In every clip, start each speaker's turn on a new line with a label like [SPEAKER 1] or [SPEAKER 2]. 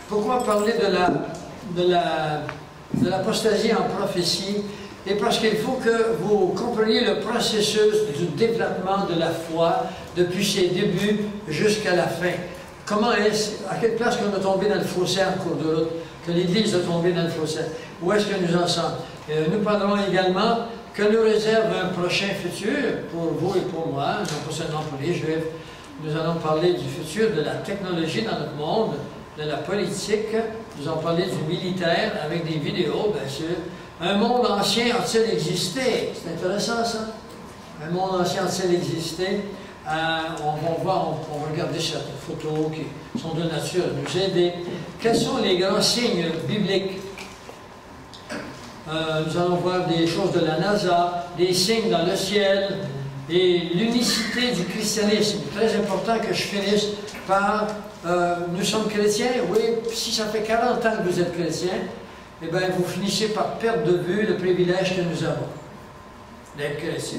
[SPEAKER 1] Pourquoi parler de l'apostasie en prophétie? Et parce qu'il faut que vous compreniez le processus du développement de la foi depuis ses débuts jusqu'à la fin. Comment est-ce, à quelle place qu'on a tombé dans le fossé en cours de route, que l'Église a tombé dans le fossé? Où est-ce que nous en sommes? Nous parlerons également que nous réserve un prochain futur pour vous et pour moi, non pas seulement pour les Juifs. Nous allons parler du futur de la technologie dans notre monde, de la politique, nous allons parler du militaire avec des vidéos, bien sûr. Un monde ancien a-t-il existé? C'est intéressant, ça. Un monde ancien a-t-il existé? On va voir, on va regarder certaines photos qui sont de nature à nous aider. Quels sont les grands signes bibliques? Nous allons voir des choses de la NASA, des signes dans le ciel, et l'unicité du christianisme. Très important que je finisse par nous sommes chrétiens, oui, si ça fait 40 ans que vous êtes chrétiens, eh bien, vous finissez par perdre de vue le privilège que nous avons d'être chrétiens.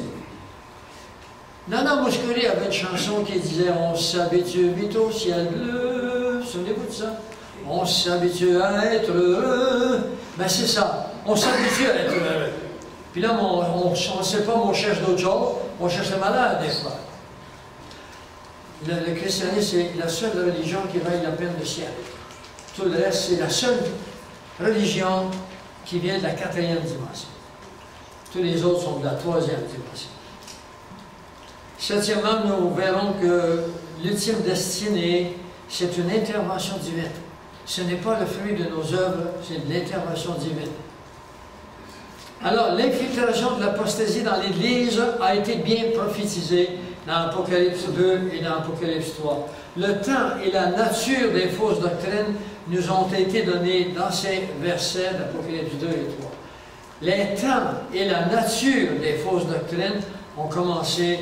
[SPEAKER 1] Nana Mouskouri avait une chanson qui disait « On s'habitue vite au ciel bleu ». Souvenez-vous de ça? « On s'habitue à être heureux ». Ben c'est ça, on s'habitue à être heureux. Puis là, on ne sait pas, on cherche d'autres choses, on cherche le malade des fois. Le christianisme, c'est la seule religion qui vaille la peine de siècle. Tout le reste, c'est la seule religion qui vient de la 4e dimension. Tous les autres sont de la 3e dimension. Septièmement, nous verrons que l'ultime destinée, c'est une intervention divine. Ce n'est pas le fruit de nos œuvres, c'est de l'intervention divine. Alors, l'infiltration de l'apostasie dans l'Église a été bien prophétisée dans Apocalypse 2 et dans Apocalypse 3. Le temps et la nature des fausses doctrines nous ont été donnés dans ces versets d'Apocalypse 2 et 3. Les temps et la nature des fausses doctrines ont commencé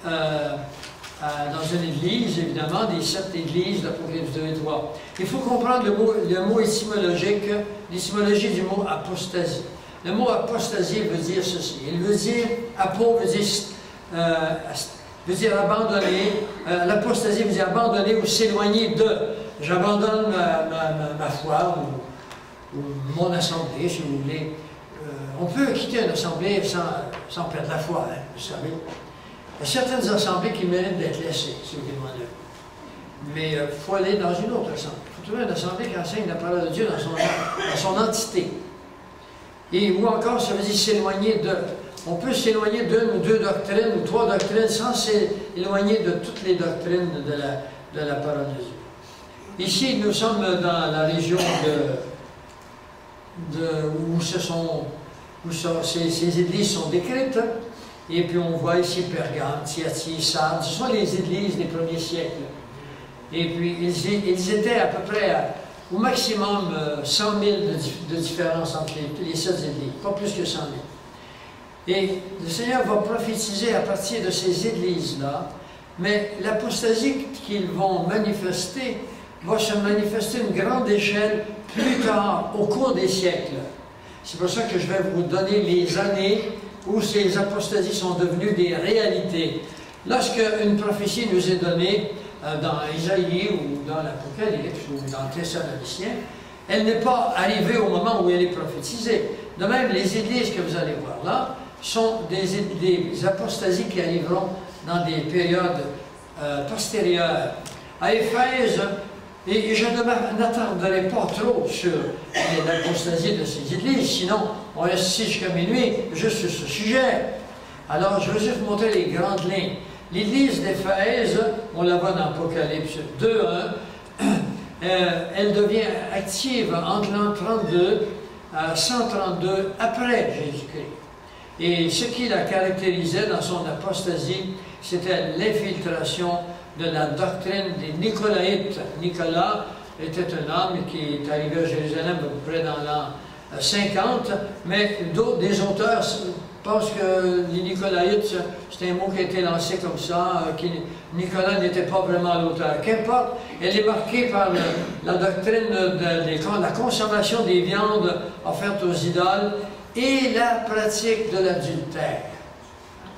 [SPEAKER 1] dans une église, évidemment, des 7 églises d'Apocalypse 2 et 3. Il faut comprendre le mot étymologique, l'étymologie du mot apostasie. Le mot apostasie veut dire ceci. Il veut dire, apo veut dire abandonner, l'apostasie veut dire abandonner ou s'éloigner de. J'abandonne ma foi ou mon assemblée, si vous voulez. On peut quitter une assemblée sans perdre la foi, hein, vous savez. Il y a certaines assemblées qui méritent d'être laissées, si vous demandez. Mais il faut aller dans une autre assemblée. Il faut trouver une assemblée qui enseigne la parole de Dieu dans son entité. Et ou encore, ça veut dire s'éloigner de. On peut s'éloigner d'une ou 2 doctrines ou 3 doctrines sans s'éloigner de toutes les doctrines de la parole de Dieu. Ici, nous sommes dans la région où ces églises sont décrites. Et puis on voit ici Pergame, Thyatire, Sardes, ce sont les églises des premiers siècles. Et puis ils étaient à peu près au maximum 100 000 de différence entre les 7 églises, pas plus que 100 000. Et le Seigneur va prophétiser à partir de ces églises-là, mais l'apostasie qu'ils vont manifester va se manifester à une grande échelle plus tard, au cours des siècles. C'est pour ça que je vais vous donner les années où ces apostasies sont devenues des réalités. Lorsque une prophétie nous est donnée dans Isaïe ou dans l'Apocalypse ou dans Thessaloniciens, elle n'est pas arrivée au moment où elle est prophétisée. De même, les églises que vous allez voir là sont des apostasies qui arriveront dans des périodes postérieures. À Éphèse, et je n'attarderai pas trop sur l'apostasie de ces églises, sinon on reste ici jusqu'à minuit juste sur ce sujet. Alors je veux juste vous montrer les grandes lignes. L'église d'Éphèse, on la voit dans Apocalypse 2.1, elle devient active entre l'an 32 à 132 après Jésus-Christ. Et ce qui la caractérisait dans son apostasie, c'était l'infiltration de la doctrine des Nicolaïtes. Nicolas était un homme qui est arrivé à Jérusalem à peu près dans l'an 50, mais des auteurs pensent que les Nicolaïtes, c'est un mot qui a été lancé comme ça, Nicolas n'était pas vraiment l'auteur. Qu'importe, elle est marquée par la doctrine de la consommation des viandes offertes aux idoles et la pratique de l'adultère,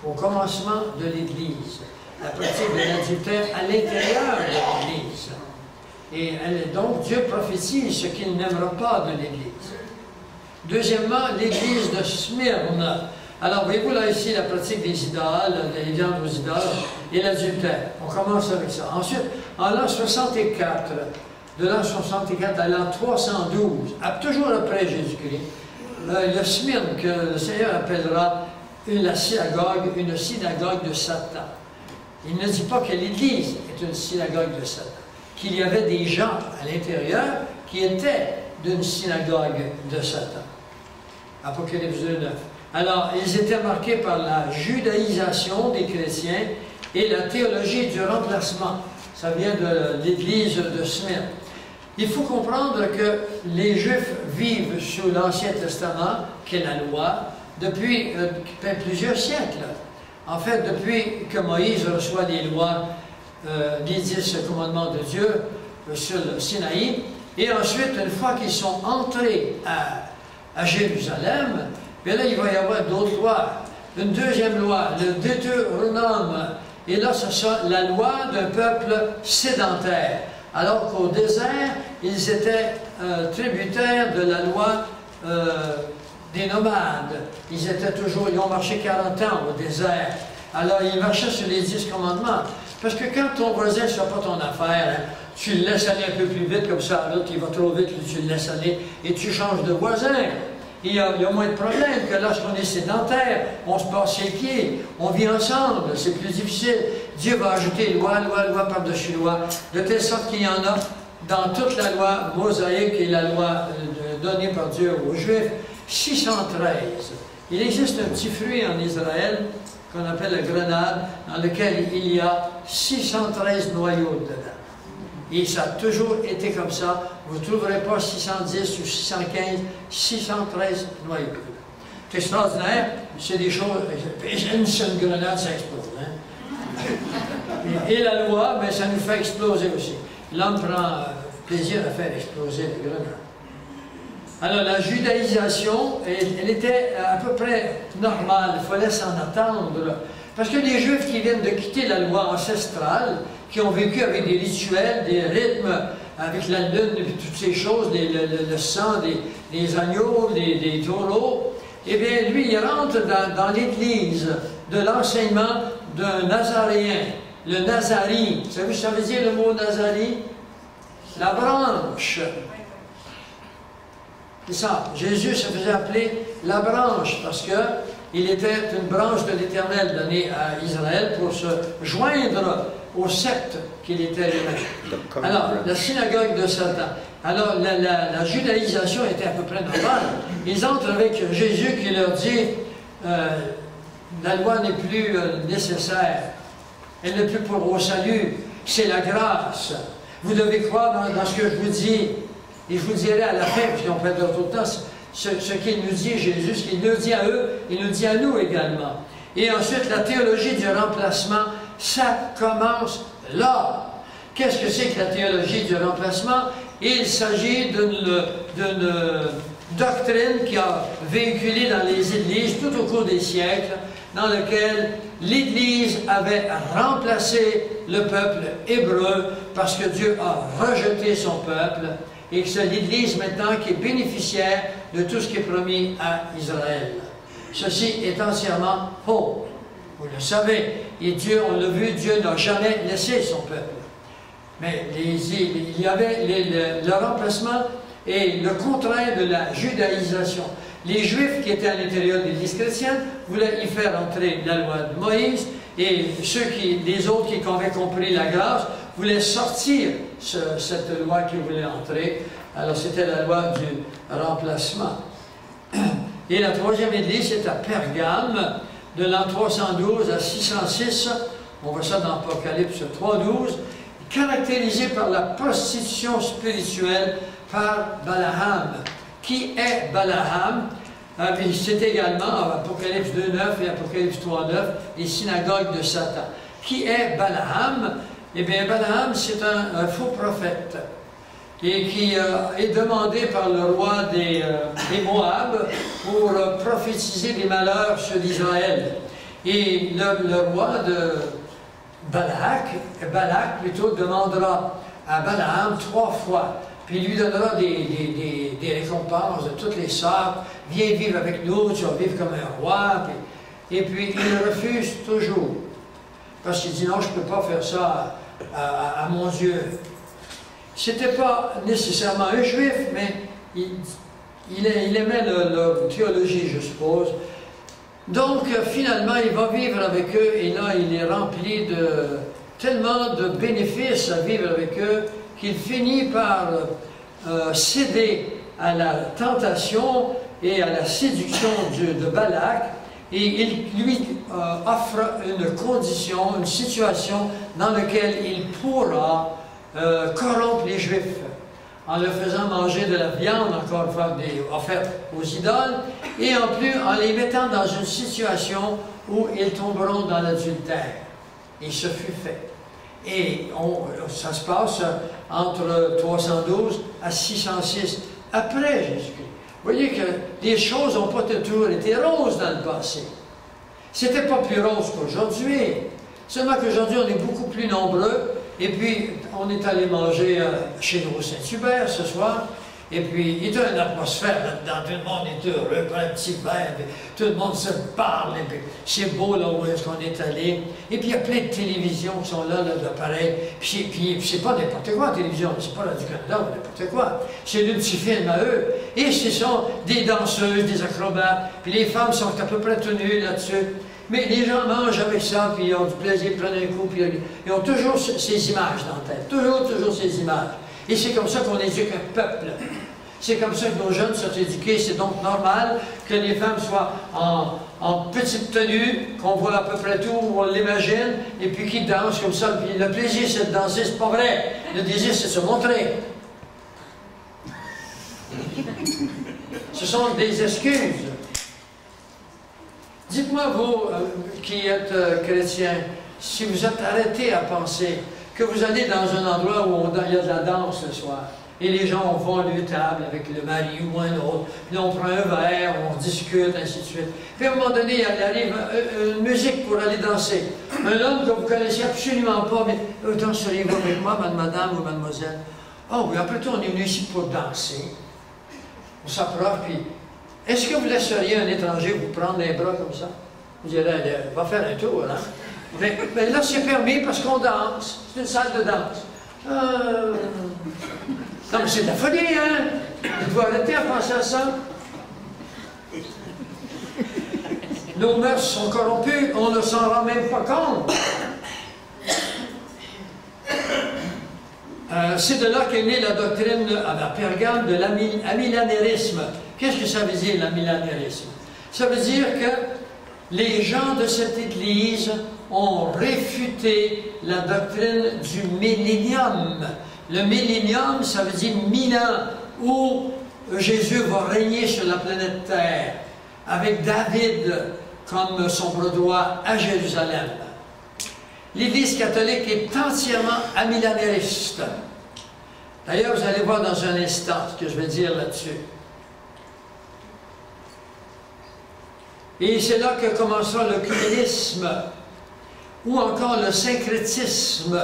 [SPEAKER 1] au commencement de l'Église. La pratique de l'adultère à l'intérieur de l'Église. Et donc Dieu prophétise ce qu'il n'aimera pas de l'Église. Deuxièmement, l'Église de Smyrne. Alors, voyez-vous là ici la pratique des idoles, des viandes aux idoles et l'adultère. On commence avec ça. Ensuite, en l'an 64, de l'an 64 à l'an 312, toujours après Jésus-Christ, il y a Smyrne que le Seigneur appellera une synagogue de Satan. Il ne dit pas que l'Église est une synagogue de Satan, qu'il y avait des gens à l'intérieur qui étaient d'une synagogue de Satan. Apocalypse 2:9. Alors, ils étaient marqués par la judaïsation des chrétiens et la théologie du remplacement. Ça vient de l'Église de Smyrne. Il faut comprendre que les Juifs vivent sous l'Ancien Testament, qui est la loi, depuis plusieurs siècles. En fait, depuis que Moïse reçoit les lois, les 10 commandements de Dieu sur le Sinaï, et ensuite, une fois qu'ils sont entrés à Jérusalem, bien là, il va y avoir d'autres lois. Une deuxième loi, le Deutéronome, et là, ce sera la loi d'un peuple sédentaire. Alors qu'au désert, ils étaient tributaires de la loi des nomades. Ils ont marché 40 ans au désert. Alors, ils marchaient sur les 10 commandements. Parce que quand ton voisin ne fait pas ton affaire, hein, tu le laisses aller un peu plus vite, comme ça, l'autre, il va trop vite, tu le laisses aller, et tu changes de voisin. Il y a moins de problèmes que lorsqu'on est sédentaire, on se passe les pieds, on vit ensemble, c'est plus difficile. Dieu va ajouter loi par-dessus loi, de telle sorte qu'il y en a dans toute la loi mosaïque et la loi donnée par Dieu aux Juifs, 613. Il existe un petit fruit en Israël qu'on appelle la grenade, dans lequel il y a 613 noyaux dedans. Et ça a toujours été comme ça. Vous ne trouverez pas 610 ou 615, 613 noyaux. C'est extraordinaire, c'est des choses. Une seule grenade, ça explose. Hein? Et la loi, ben, ça nous fait exploser aussi. L'homme prend plaisir à faire exploser les grenades. Alors, la judaïsation, elle était à peu près normale. Il fallait s'en attendre. Parce que les Juifs qui viennent de quitter la loi ancestrale, qui ont vécu avec des rituels, des rythmes, avec la lune et toutes ces choses, le sang des agneaux, des taureaux, eh bien, lui, il rentre dans l'Église de l'enseignement d'un Nazaréen, le Nazari. Vous savez ce que ça veut dire le mot Nazari? La branche. C'est ça. Jésus se faisait appeler la branche parce qu'il était une branche de l'Éternel donnée à Israël pour se joindre au sceptre qu'il était lui-même. Alors, la synagogue de Satan. Alors, la judaïsation était à peu près normale. Ils entrent avec Jésus qui leur dit la loi n'est plus nécessaire. Elle n'est plus pour au salut. C'est la grâce. Vous devez croire dans ce que je vous dis. Et je vous dirai à la fin, puisqu'on perd tout le temps, ce qu'il nous dit, Jésus, ce qu'il nous dit à eux, il nous dit à nous également. Et ensuite, la théologie du remplacement, ça commence là. Qu'est-ce que c'est que la théologie du remplacement? Il s'agit d'une doctrine qui a véhiculé dans les églises tout au cours des siècles, dans laquelle l'Église avait remplacé le peuple hébreu parce que Dieu a rejeté son peuple. Et que c'est l'Église maintenant qui est bénéficiaire de tout ce qui est promis à Israël. Ceci est entièrement faux. Vous le savez. Et Dieu, on l'a vu, Dieu n'a jamais laissé son peuple. Mais il y avait le remplacement et le contraire de la judaïsation. Les Juifs qui étaient à l'intérieur de l'Église chrétienne voulaient y faire entrer la loi de Moïse, et les autres qui avaient compris la grâce voulaient sortir cette loi qui voulait entrer. Alors c'était la loi du remplacement. Et la troisième église, c'est à Pergame, de l'an 312 à 606. On voit ça dans Apocalypse 3:12, caractérisée par la prostitution spirituelle par Balaam. Qui est Balaam? C'est également, Apocalypse 2:9 et Apocalypse 3:9, les synagogues de Satan. Qui est Balaam? Eh bien, Balaam, c'est un faux prophète et qui est demandé par le roi des Moab pour prophétiser des malheurs sur Israël. Et le roi de Balak plutôt, demandera à Balaam 3 fois. Puis il lui donnera des récompenses de toutes les sortes. Viens vivre avec nous, tu vas vivre comme un roi. Et puis il refuse toujours. Parce qu'il dit non, je ne peux pas faire ça à mon Dieu. C'était pas nécessairement un juif, mais il aimait leur théologie, je suppose. Donc, finalement, il va vivre avec eux, et là, il est rempli de tellement de bénéfices à vivre avec eux, qu'il finit par céder à la tentation et à la séduction de Balak, et il lui offre une condition, une situation dans laquelle il pourra corrompre les Juifs, en leur faisant manger de la viande, encore une fois, offerte aux idoles, et en plus en les mettant dans une situation où ils tomberont dans l'adultère. Et ce fut fait. Et ça se passe entre 312 à 606, après Jésus-Christ. Vous voyez que les choses n'ont pas toujours été roses dans le passé. C'était pas plus rose qu'aujourd'hui. Seulement qu'aujourd'hui, on est beaucoup plus nombreux. Et puis, on est allé manger chez nous au Saint-Hubert ce soir. Et puis, il y a une atmosphère là-dedans. Tout le monde est heureux, prend un petit verre. Tout le monde se parle. Et puis, c'est beau là où est-ce qu'on est allé. Et puis, il y a plein de télévisions qui sont là d'appareils. Puis c'est pas n'importe quoi, la télévision. C'est pas Radio-Canada ou n'importe quoi. C'est le petit film à eux. Et ce sont des danseuses, des acrobates. Puis les femmes sont à peu près tenues là-dessus. Mais les gens mangent avec ça, puis ils ont du plaisir, prennent un coup, puis ils ont toujours ces images dans la tête. Toujours ces images. Et c'est comme ça qu'on éduque un peuple. C'est comme ça que nos jeunes sont éduqués. C'est donc normal que les femmes soient en petite tenue, qu'on voit à peu près tout, on l'imagine, et puis qu'ils dansent comme ça. Puis le plaisir, c'est de danser, c'est pas vrai. Le désir, c'est de se montrer. Ce sont des excuses. Dites-moi, vous qui êtes chrétiens, si vous êtes arrêtés à penser que vous allez dans un endroit où il y a de la danse le soir, et les gens vont à une table avec le mari ou un autre, puis on prend un verre, on discute, ainsi de suite. Puis à un moment donné, il arrive une musique pour aller danser. Un homme que vous ne connaissez absolument pas, mais danseriez-vous avec moi, madame ou mademoiselle? Oh oui, après tout, on est venu ici pour danser. On s'approche, puis est-ce que vous laisseriez un étranger vous prendre les bras comme ça? Vous direz, va faire un tour, hein? Mais là, c'est permis parce qu'on danse. C'est une salle de danse. Non, mais c'est de la folie, hein? Il faut arrêter à penser à ça. Nos mœurs sont corrompues, on ne s'en rend même pas compte. C'est de là qu'est née la doctrine à Pergame de l'amillénarisme. Qu'est-ce que ça veut dire, l'amillénarisme? Ça veut dire que les gens de cette Église ont réfuté la doctrine du millénium. Le millénium, ça veut dire 1000 ans, où Jésus va régner sur la planète Terre, avec David comme son bras droit à Jérusalem. L'Église catholique est entièrement amillénariste. D'ailleurs, vous allez voir dans un instant ce que je vais dire là-dessus. Et c'est là que commencera le communisme, ou encore le syncrétisme,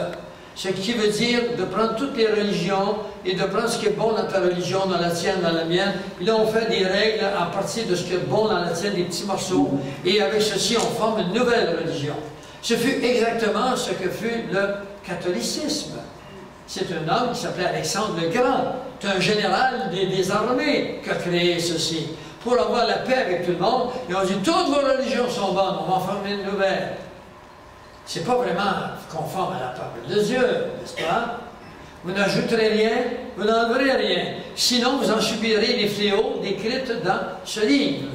[SPEAKER 1] ce qui veut dire de prendre toutes les religions et de prendre ce qui est bon dans ta religion, dans la tienne, dans la mienne. Puis là, on fait des règles à partir de ce qui est bon dans la tienne, des petits morceaux. Et avec ceci, on forme une nouvelle religion. Ce fut exactement ce que fut le catholicisme. C'est un homme qui s'appelait Alexandre le Grand. C'est un général des armées qui a créé ceci. Pour avoir la paix avec tout le monde, et on dit toutes vos religions sont bonnes, on va en former une nouvelle. C'est pas vraiment conforme à la parole de Dieu, n'est-ce pas? Vous n'ajouterez rien, vous n'enleverez rien. Sinon, vous en subirez les fléaux décrits dans ce livre.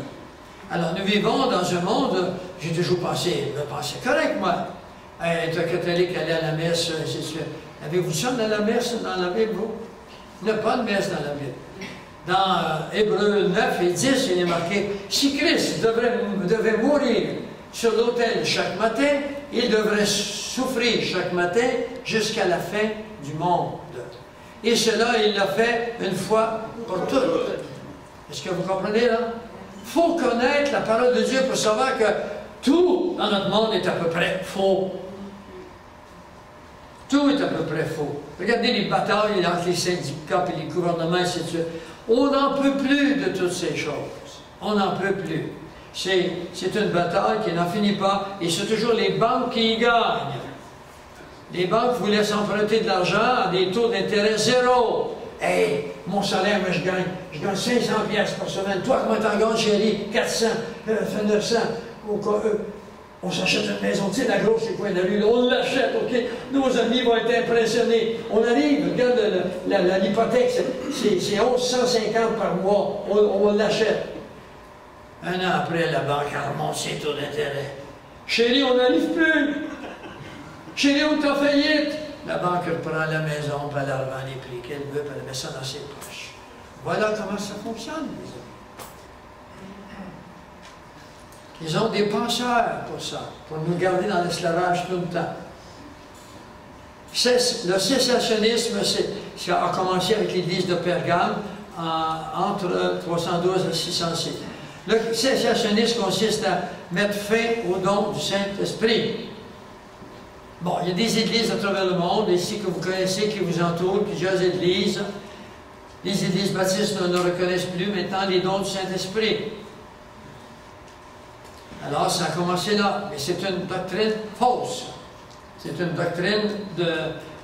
[SPEAKER 1] Alors, nous vivons dans un monde, j'ai toujours pensé correct, moi. Être catholique, aller à la messe, ainsi de suite. Avez-vous ça dans la messe, dans la Bible, vous? Il n'y a pas de messe dans la Bible. Dans Hébreux 9 et 10, il est marqué « Si Christ devait mourir sur l'autel chaque matin, il devrait souffrir chaque matin jusqu'à la fin du monde. » Et cela, il l'a fait une fois pour toutes. Est-ce que vous comprenez, là? Il faut connaître la parole de Dieu pour savoir que tout dans notre monde est à peu près faux. Tout est à peu près faux. Regardez les batailles entre les syndicats et les gouvernements, et ainsi de suite. On n'en peut plus de toutes ces choses. On n'en peut plus. C'est une bataille qui n'en finit pas, et c'est toujours les banques qui y gagnent. Les banques vous laissent emprunter de l'argent à des taux d'intérêt zéro. Hey, mon salaire, moi je gagne 500 piastres par semaine. Toi, comment t'en gagnes, chérie? 400, 900. On s'achète une maison, tu sais, la grosse, c'est quoi, la rue, on l'achète, OK? Nos amis vont être impressionnés. On arrive, regarde l'hypothèque, c'est 1150 par mois, on l'achète. Un an après, la banque remonte ses taux d'intérêt. Chérie, on n'arrive plus. Chérie, on est en faillite. La banque reprend la maison, puis elle revend les prix qu'elle veut, puis elle met ça dans ses poches. Voilà comment ça fonctionne, les amis. Ils ont des penseurs pour ça, pour nous garder dans l'esclavage tout le temps. Le cessationnisme, ça a commencé avec l'église de Pergame entre 312 et 606. Le cessationnisme consiste à mettre fin au don du Saint-Esprit. Bon, il y a des églises à travers le monde, ici que vous connaissez, qui vous entourent, plusieurs églises. Les églises baptistes ne reconnaissent plus maintenant les dons du Saint-Esprit. Alors, ça a commencé là, mais c'est une doctrine fausse. C'est une doctrine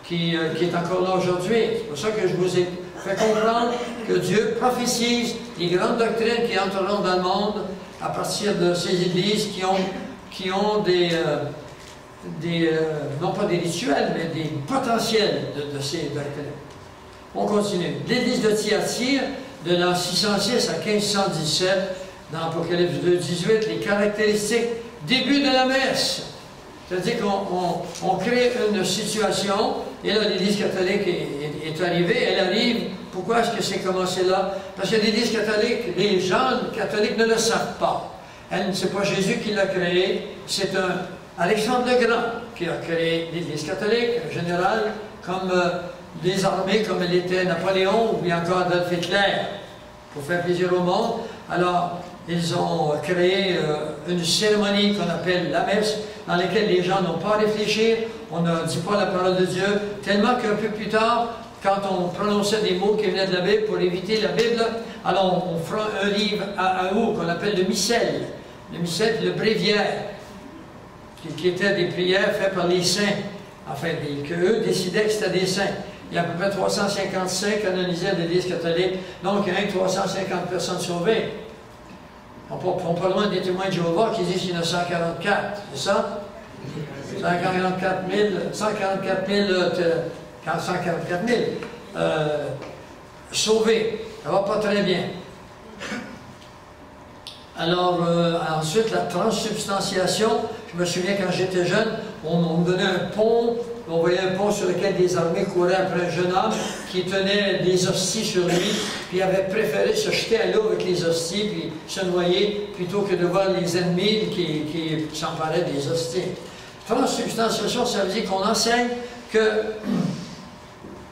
[SPEAKER 1] qui est encore là aujourd'hui. C'est pour ça que je vous ai fait comprendre que Dieu prophétise les grandes doctrines qui entreront dans le monde à partir de ces églises qui ont non pas des rituels, mais des potentiels de ces doctrines. On continue. L'église de Thyatire, de l'an 606 à 1517, dans Apocalypse 2, 18, les caractéristiques début de la messe. C'est-à-dire qu'on crée une situation, et là l'Église catholique est arrivée, elle arrive. Pourquoi est-ce que c'est commencé là? Parce que l'Église catholique, les gens catholiques ne le savent pas. C'est pas Jésus qui l'a créé, c'est Alexandre le Grand qui a créé l'Église catholique, en général, comme des armées, comme elle était Napoléon ou bien encore Adolf Hitler, pour faire plaisir au monde. Alors, ils ont créé une cérémonie qu'on appelle la messe, dans laquelle les gens n'ont pas à réfléchir, on ne dit pas la parole de Dieu, tellement qu'un peu plus tard, quand on prononçait des mots qui venaient de la Bible pour éviter la Bible, alors on fera un livre à eau qu'on appelle le missel et le bréviaire, qui étaient des prières faites par les saints, enfin, qu'eux décidaient que c'était des saints. Il y a à peu près 350 saints canonisés à l'Église catholique, donc il y a 150 personnes sauvées. On n'est pas loin des témoins de Jéhovah qui disent qu'il y en a 144, c'est ça? 144 000 sauvés. Ça va pas très bien. Alors, ensuite, la transsubstantiation. Je me souviens quand j'étais jeune, on me donnait un pont. On voyait un pont sur lequel des armées couraient après un jeune homme qui tenait des hosties sur lui, puis il avait préféré se jeter à l'eau avec les hosties, puis se noyer, plutôt que de voir les ennemis qui s'emparaient des hosties. Transsubstantiation, ça veut dire qu'on enseigne que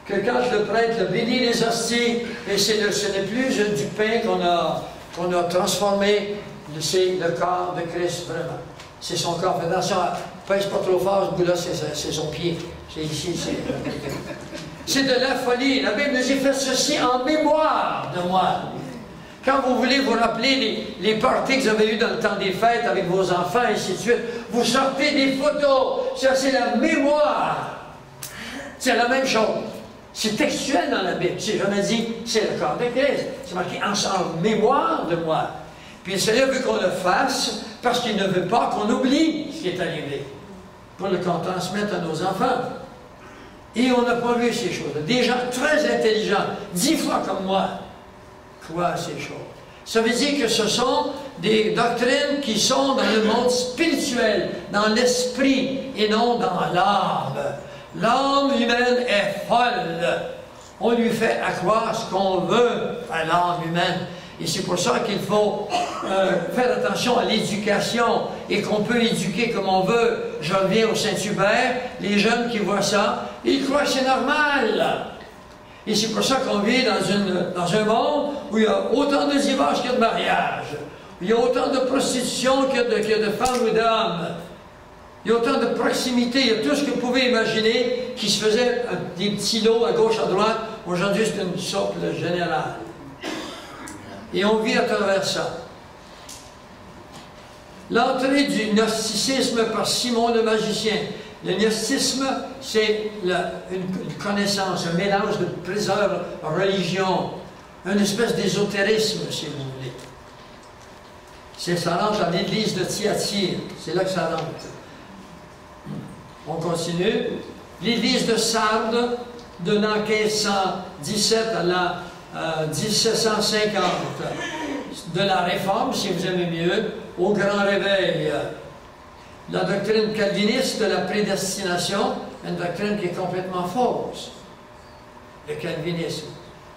[SPEAKER 1] quand le prêtre bénit les hosties, et ce n'est plus du pain qu'on a transformé, c'est le corps de Christ, vraiment. C'est son corps. Fais attention, pèse pas trop fort, ce bout-là, c'est son pied. C'est ici, c'est de la folie. La Bible nous dit, faites ceci en mémoire de moi. Quand vous voulez vous rappeler les parties que vous avez eues dans le temps des fêtes avec vos enfants, et ainsi de suite, vous sortez des photos. Ça, c'est la mémoire. C'est la même chose. C'est textuel dans la Bible. C'est jamais dit, c'est le corps de Christ. C'est marqué en mémoire de moi. Puis le Seigneur veut qu'on le fasse parce qu'il ne veut pas qu'on oublie ce qui est arrivé, pour le qu'on transmette à nos enfants. Et on n'a pas vu ces choses. Des gens très intelligents, 10 fois comme moi, croient à ces choses. Ça veut dire que ce sont des doctrines qui sont dans le monde spirituel, dans l'esprit, et non dans l'âme. L'âme humaine est folle. On lui fait accroire ce qu'on veut à l'âme humaine. Et c'est pour ça qu'il faut faire attention à l'éducation et qu'on peut éduquer comme on veut. Je reviens au Saint-Hubert, les jeunes qui voient ça, ils croient que c'est normal. Et c'est pour ça qu'on vit dans un monde où il y a autant de divorces qu'il y a de mariages, où il y a autant de prostitution qu'il y a de femmes ou d'hommes. Il y a autant de proximité, il y a tout ce que vous pouvez imaginer qui se faisait des petits lots à gauche, à droite. Aujourd'hui, c'est une sorte générale. Et on vit à travers ça. L'entrée du gnosticisme par Simon le magicien. Le gnosticisme, c'est une connaissance, un mélange de plusieurs religions, une espèce d'ésotérisme, si vous voulez. Ça rentre dans l'église de Thyatire, c'est là que ça rentre. On continue. L'église de Sardes, de l'an 1517 à l'an 1750, de la Réforme, si vous aimez mieux, au Grand Réveil. La doctrine calviniste de la prédestination, une doctrine qui est complètement fausse, le calvinisme.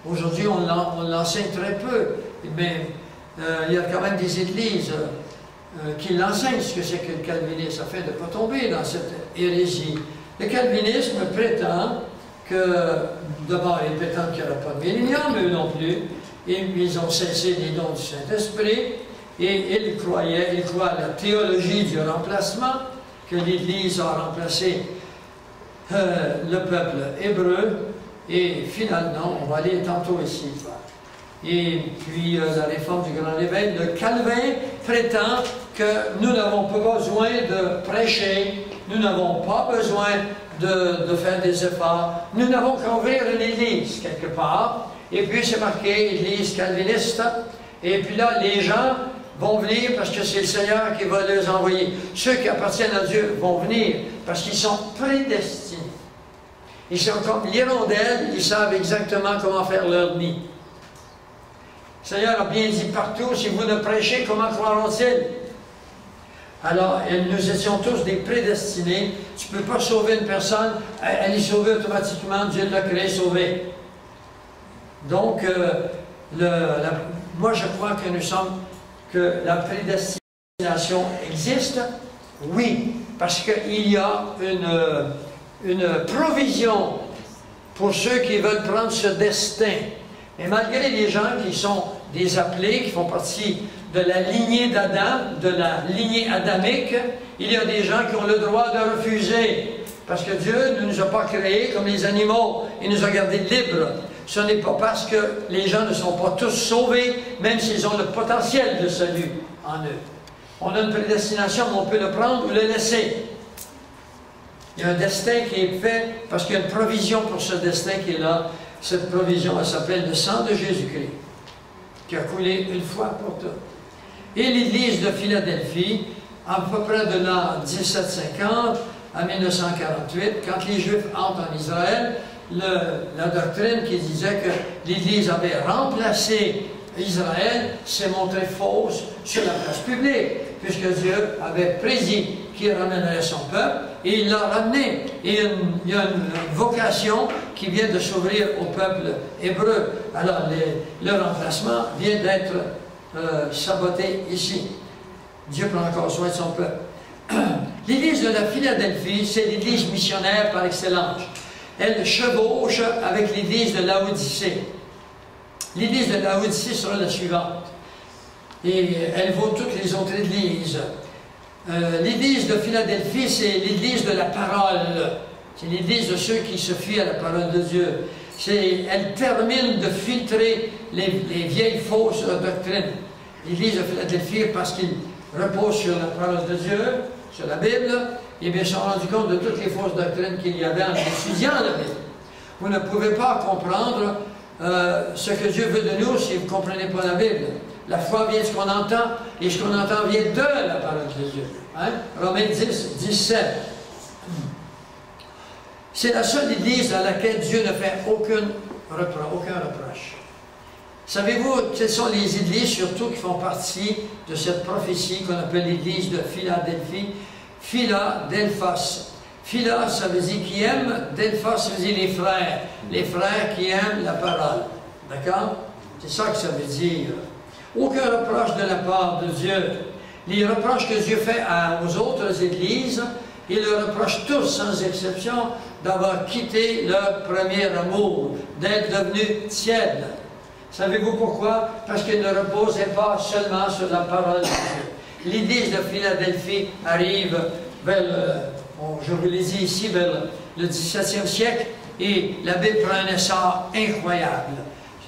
[SPEAKER 1] Aujourd'hui, on l'enseigne très peu, mais il y a quand même des églises qui l'enseignent, ce que c'est que le calvinisme, afin de ne pas tomber dans cette hérésie. Le calvinisme prétend que, d'abord, il prétend qu'il n'y aura pas de millénium, eux non plus, et ils ont cessé les dons du Saint-Esprit, et ils croient à la théologie du remplacement, que l'Église a remplacé le peuple hébreu, et finalement, on va aller tantôt ici. Et puis la réforme du Grand Réveil, le Calvin prétend que nous n'avons pas besoin de prêcher, nous n'avons pas besoin de faire des efforts, nous n'avons qu'à ouvrir une église quelque part, et puis c'est marqué église calviniste, et puis là les gens vont venir parce que c'est le Seigneur qui va les envoyer. Ceux qui appartiennent à Dieu vont venir parce qu'ils sont prédestinés. Ils sont comme l'hirondelle, ils savent exactement comment faire leur nid. Le Seigneur a bien dit partout, si vous ne prêchez, comment croiront-ils? Alors, nous étions tous des prédestinés. Tu ne peux pas sauver une personne, elle est sauvée automatiquement, Dieu l'a créée sauvée. Donc, moi je crois que nous sommes, que la prédestination existe, oui, parce qu'il y a une provision pour ceux qui veulent prendre ce destin. Mais malgré les gens qui sont des appelés, qui font partie de la lignée d'Adam, de la lignée adamique, il y a des gens qui ont le droit de refuser. Parce que Dieu ne nous a pas créés comme les animaux, il nous a gardés libres. Ce n'est pas parce que les gens ne sont pas tous sauvés, même s'ils ont le potentiel de salut en eux. On a une prédestination, mais on peut le prendre ou le laisser. Il y a un destin qui est fait parce qu'il y a une provision pour ce destin qui est là. Cette provision, elle s'appelle le sang de Jésus-Christ, qui a coulé une fois pour toutes. Et l'Église de Philadelphie, à peu près de l'an 1750 à 1948, quand les Juifs entrent en Israël, la doctrine qui disait que l'Église avait remplacé Israël s'est montrée fausse sur la place publique, puisque Dieu avait prédit qu'il ramènerait son peuple, et il l'a ramené. Et il y a une vocation qui vient de s'ouvrir au peuple hébreu. Alors, le remplacement vient d'être saboté ici. Dieu prend encore soin de son peuple. L'église de la Philadelphie, c'est l'église missionnaire par excellence. Elle chevauche avec l'église de Laodicée. L'église de Laodicée sera la suivante. Et elle vaut toutes les autres églises. L'église de Philadelphie, c'est l'église de la parole. C'est l'église de ceux qui se fient à la parole de Dieu. Elle termine de filtrer les vieilles fausses doctrines. L'église de Philadelphie, parce qu'il repose sur la parole de Dieu, sur la Bible, et bien, ils se sont rendus compte de toutes les fausses doctrines qu'il y avait en étudiant la Bible. Vous ne pouvez pas comprendre ce que Dieu veut de nous si vous ne comprenez pas la Bible. La foi vient de ce qu'on entend, et ce qu'on entend vient de la parole de Dieu. Hein? Romains 10, 17. C'est la seule église à laquelle Dieu ne fait aucun reproche. Savez-vous quelles sont les églises, surtout qui font partie de cette prophétie qu'on appelle l'église de Philadelphie? Philadelphos. Phila, ça veut dire qui aime, Delphos, ça veut dire les frères qui aiment la parole. D'accord? C'est ça que ça veut dire. Aucun reproche de la part de Dieu. Les reproches que Dieu fait aux autres églises, il leur reproche tous, sans exception, d'avoir quitté leur premier amour, d'être devenus tièdes. Savez-vous pourquoi? Parce qu'ils ne reposaient pas seulement sur la parole de Dieu. L'église de Philadelphie arrive vers je vous l'ai dit ici, vers le 17e siècle, et la Bible prend un essor incroyable.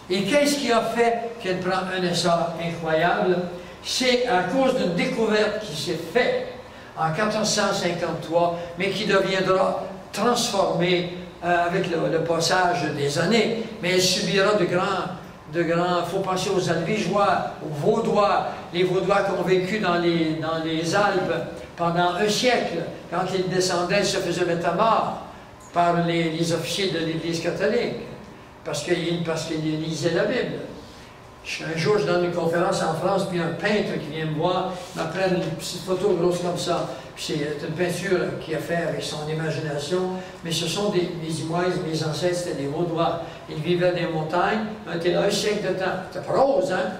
[SPEAKER 1] Et qu'est-ce qui a fait qu'elle prend un essor incroyable? C'est à cause d'une découverte qui s'est faite en 1453, mais qui deviendra transformée avec le passage des années. Mais elle subira de grands, il faut penser aux Albigeois, aux Vaudois, les Vaudois qui ont vécu dans les Alpes pendant un siècle. Quand ils descendaient, ils se faisaient mettre à mort par les officiers de l'Église catholique, parce qu'ils lisaient la Bible. Un jour, je donne une conférence en France, puis un peintre qui vient me voir, m'apprend une petite photo grosse comme ça. C'est une peinture qu'il a fait avec son imagination, mais ce sont des images, mes ancêtres, c'était des Vaudois. Ils vivaient dans les montagnes, ils étaient là un siècle de temps. C'était pas rose, hein?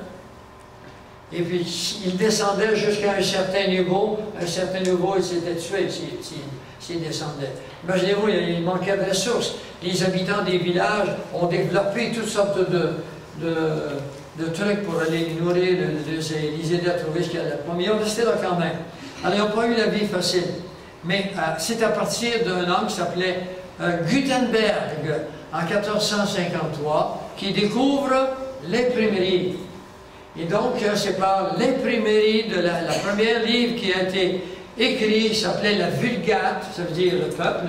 [SPEAKER 1] Et puis, ils descendaient jusqu'à un certain niveau, ils s'étaient tués s'ils descendaient. Imaginez-vous, il manquait de ressources. Les habitants des villages ont développé toutes sortes de trucs pour aller les nourrir, les aider à trouver ce qu'il y a là. Mais ils ont resté là quand même. Alors, ils n'ont pas eu la vie facile. Mais c'est à partir d'un homme qui s'appelait Gutenberg, en 1453, qui découvre l'imprimerie. Et donc, c'est par l'imprimerie de la première livre qui a été écrit, qui s'appelait la Vulgate, ça veut dire le peuple,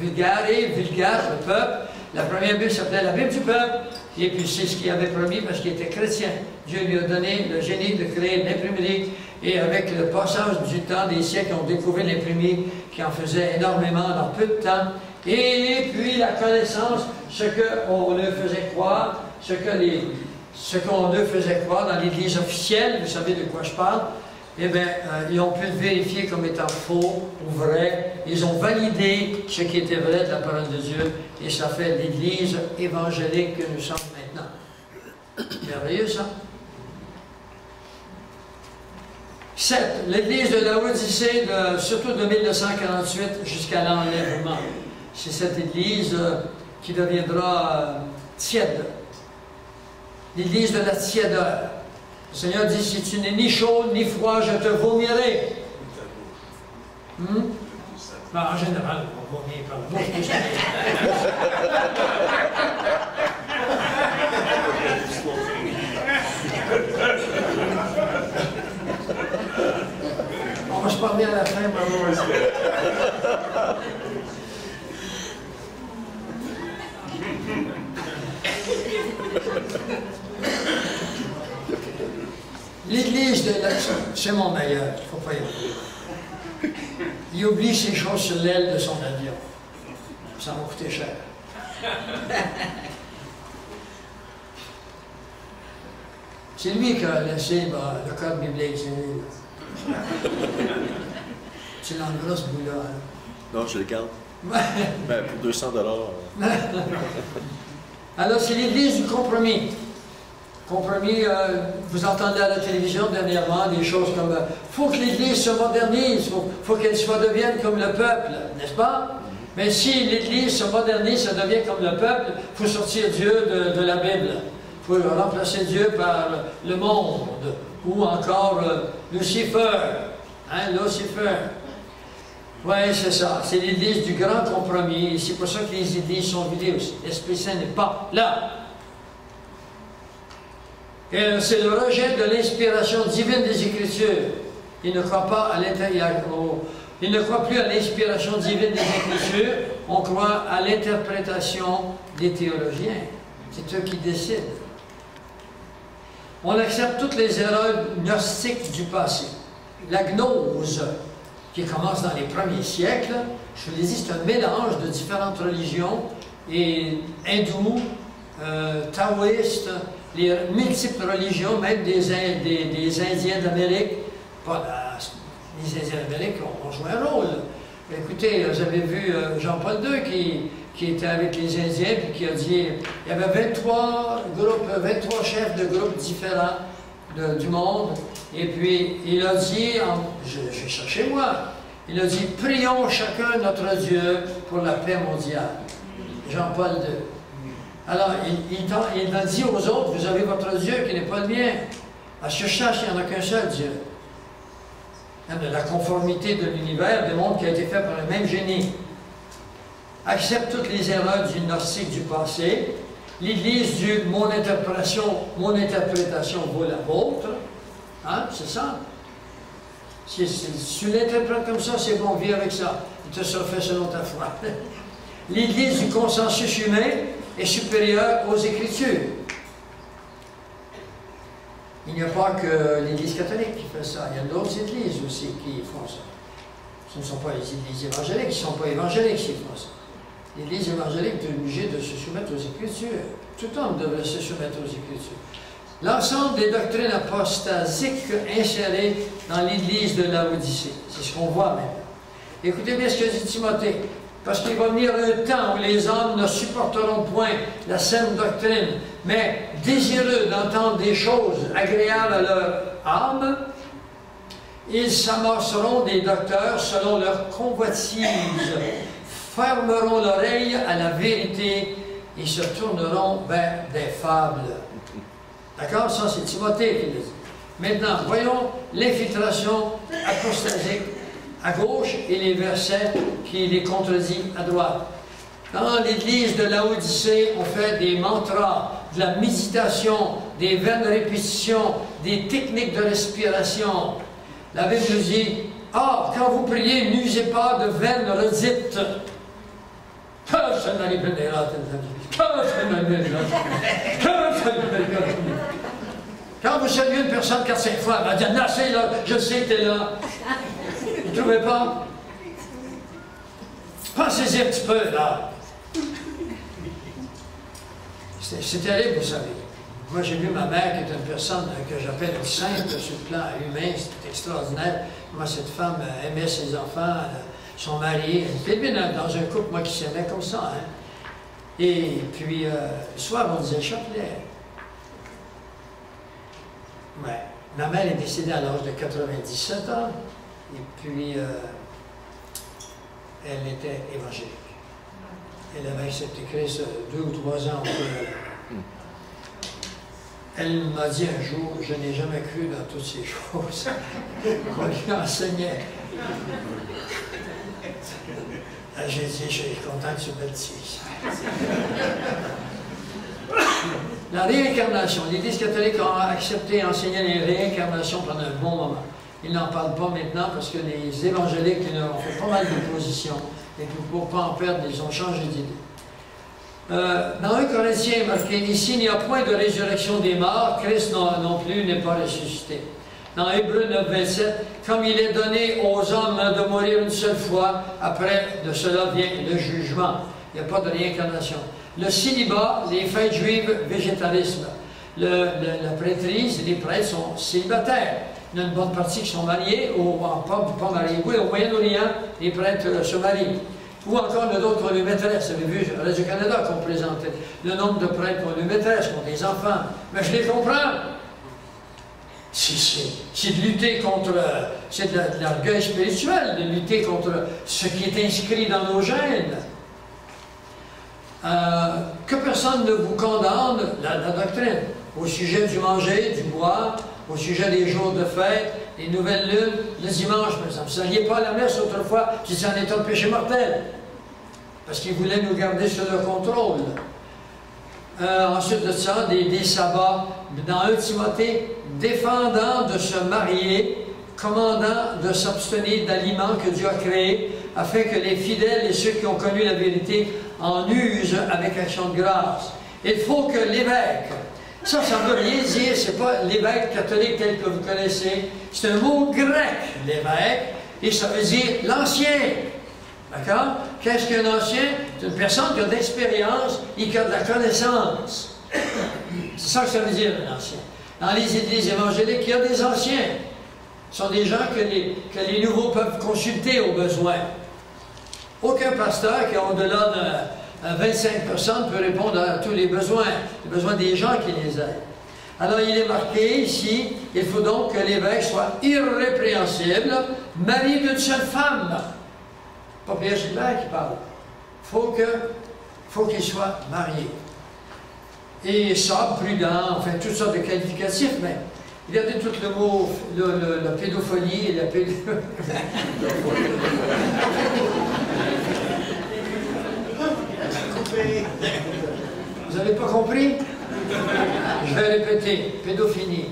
[SPEAKER 1] Vulgare, Vulgate, le peuple. La première Bible s'appelait la Bible du peuple, et puis c'est ce qu'il avait promis parce qu'il était chrétien. Dieu lui a donné le génie de créer l'imprimerie, et avec le passage du temps, des siècles, on découvert l'imprimerie qui en faisait énormément dans peu de temps. Et puis la connaissance, ce qu'on leur faisait croire, ce qu'on leur faisait croire dans l'Église officielle, vous savez de quoi je parle, eh bien, ils ont pu le vérifier comme étant faux ou vrai. Ils ont validé ce qui était vrai de la parole de Dieu, et ça fait l'Église évangélique que nous sommes maintenant. Merveilleux, ça. 7. L'Église de Laodicée, surtout de 1948 jusqu'à l'enlèvement. C'est cette Église qui deviendra tiède. L'Église de la tièdeur. Le Seigneur dit, si tu n'es ni chaud ni froid, je te vomirai. En général, on vomit par la bouche. On va se parler à la fin, maman. L'Église de la... C'est mon meilleur, il ne faut pas y oublier. Il oublie ses choses sur l'aile de son avion. Ça va coûter cher. C'est lui qui a laissé le code biblique, c'est lui. Tu l'engrosses, ce bout-là. Hein?
[SPEAKER 2] Non, je le garde. Ben, pour 200 $.
[SPEAKER 1] Alors, c'est l'Église du compromis. Compromis, vous entendez à la télévision dernièrement des choses comme faut que l'Église se modernise, faut qu'elle devienne comme le peuple, n'est-ce pas? Mais si l'Église se modernise, ça devient comme le peuple, il faut sortir Dieu de la Bible. Il faut remplacer Dieu par le monde, ou encore Lucifer. Hein, Lucifer. Oui, c'est ça. C'est l'Église du grand compromis. C'est pour ça que les Églises sont vidées aussi. L'Esprit Saint n'est pas là. C'est le rejet de l'inspiration divine des Écritures. Il ne croit pas à il ne croit plus à l'inspiration divine des Écritures, on croit à l'interprétation des théologiens. C'est eux qui décident. On accepte toutes les erreurs gnostiques du passé. La gnose, qui commence dans les premiers siècles, je vous l'ai dit, c'est un mélange de différentes religions, et hindous, taoïstes, les multiples religions, même des Indiens d'Amérique. Les Indiens d'Amérique ont joué un rôle. Écoutez, vous avez vu Jean-Paul II qui était avec les Indiens, puis qui a dit, il y avait 23 chefs de groupes différents du monde, et puis il a dit, j'ai cherché moi, il a dit, prions chacun notre Dieu pour la paix mondiale. Jean-Paul II. Alors, il a dit aux autres, vous avez votre Dieu qui n'est pas le mien. À ce que je sache, il n'y en a qu'un seul Dieu. La conformité de l'univers démontre qu'il a été fait par le même génie. Accepte toutes les erreurs du gnostique du passé. L'Église dit mon interprétation vaut la vôtre. Hein? C'est ça. Si tu l'interprètes comme ça, c'est bon, vis avec ça. Il te sera fait selon ta foi. L'Église du consensus humain est supérieure aux Écritures. Il n'y a pas que l'Église catholique qui fait ça. Il y a d'autres églises aussi qui font ça. Ce ne sont pas les églises évangéliques, ils ne sont pas évangéliques qui font ça. L'Église évangélique est obligée de se soumettre aux Écritures. Tout homme devrait se soumettre aux Écritures. L'ensemble des doctrines apostasiques insérées dans l'Église de Laodicée. C'est ce qu'on voit maintenant. Écoutez bien ce que dit Timothée. Parce qu'il va venir un temps où les hommes ne supporteront point la saine doctrine, mais désireux d'entendre des choses agréables à leur âme, ils s'amorceront des docteurs selon leur convoitise, fermeront l'oreille à la vérité et se tourneront vers des fables. D'accord? Ça, c'est Timothée qui le dit. Maintenant, voyons l'infiltration apostasique à gauche et les versets qui les contredisent à droite. Dans l'église de Laodicée, on fait des mantras, de la méditation, des vaines répétitions, des techniques de respiration. La Bible nous dit, « Ah, quand vous priez, n'usez pas de vaines redites. » Quand vous saluez une personne 4-5 fois, elle va dire, « Nassé, là, je sais que tu es là. » Vous ne trouvez pas? Pensez-y un petit peu, là. C'est terrible, vous savez. Moi, j'ai vu ma mère, qui est une personne que j'appelle une sainte sur le plan humain, c'est extraordinaire. Moi, cette femme aimait ses enfants, son mari. Elle était bien dans un couple, moi, qui s'aimait comme ça. Hein. Et puis, le soir, on disait chapelet. Ouais. Ma mère est décédée à l'âge de 97 ans. Et puis, elle était évangélique. Elle avait accepté Christ 2 ou 3 ans après. Elle m'a dit un jour, je n'ai jamais cru dans toutes ces choses qu'on lui enseignait. J'ai dit, je suis content que tu me le dises. La réincarnation. L'Église catholique a accepté et enseigné les réincarnations pendant un bon moment. Ils n'en parlent pas maintenant parce que les évangéliques ont fait pas mal de positions. Et pour ne pas en perdre, ils ont changé d'idée. Dans 1 Corinthiens, marqué ici, il n'y a point de résurrection des morts, Christ non plus n'est pas ressuscité. Dans Hébreux 9, 27, comme il est donné aux hommes de mourir une seule fois, après de cela vient le jugement. Il n'y a pas de réincarnation. Le célibat, les fêtes juives, végétarisme. La prêtrise, les prêtres sont célibataires. Il y a une bonne partie qui sont mariés, ou pas mariés. Oui, au Moyen-Orient, les prêtres se marient. Ou encore, il y a d'autres qui ont des maîtresses. Vous avez vu Radio-Canada qu'on présentait. Le nombre de prêtres qui ont des maîtresses, qui ont des enfants. Mais je les comprends. C'est de lutter contre... C'est de l'orgueil spirituel, de lutter contre ce qui est inscrit dans nos gènes. Que personne ne vous condamne, la doctrine, au sujet du manger, du boire, au sujet des jours de fête, des nouvelles lunes, le dimanche, par exemple. Vous n'alliez pas à la messe autrefois, c'est un état de péché mortel. Parce qu'ils voulaient nous garder sous leur contrôle. Ensuite de ça, des sabbats. Dans 1 Timothée, défendant de se marier, commandant de s'abstenir d'aliments que Dieu a créés, afin que les fidèles et ceux qui ont connu la vérité en usent avec action de grâce. Il faut que l'évêque, ça ne veut rien dire, ce n'est pas l'évêque catholique tel que vous connaissez, c'est un mot grec, l'évêque, et ça veut dire l'ancien. D'accord? Qu'est-ce qu'un ancien? C'est une personne qui a de l'expérience et qui a de la connaissance. C'est ça que ça veut dire, un ancien. Dans les églises évangéliques, il y a des anciens. Ce sont des gens que les nouveaux peuvent consulter au besoin. Aucun pasteur qui a au-delà de 25 personnes peut répondre à tous les besoins des gens qui les aident. Alors il est marqué ici, il faut donc que l'évêque soit irrépréhensible, marié d'une seule femme. Pas Pierre Gilbert qui parle. Faut qu'il soit marié. Et sobre, prudent, enfin toutes sortes de qualificatifs, mais Regardez tout le mot, la pédophilie et la pédophilie. Vous n'avez pas compris? Je vais répéter, pédophilie.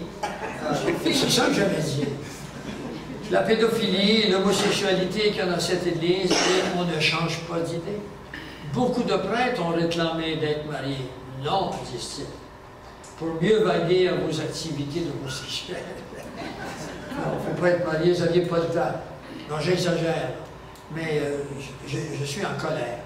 [SPEAKER 1] C'est ça que j'avais dit. La pédophilie, l'homosexualité qu'il y a dans cette église, et on ne change pas d'idée. Beaucoup de prêtres ont réclamé d'être mariés. Non, disent-ils. Pour mieux vaguer à vos activités d'homosexuels. Non, il ne faut pas être marié, vous n'aviez pas le temps. Non, j'exagère. Mais je suis en colère.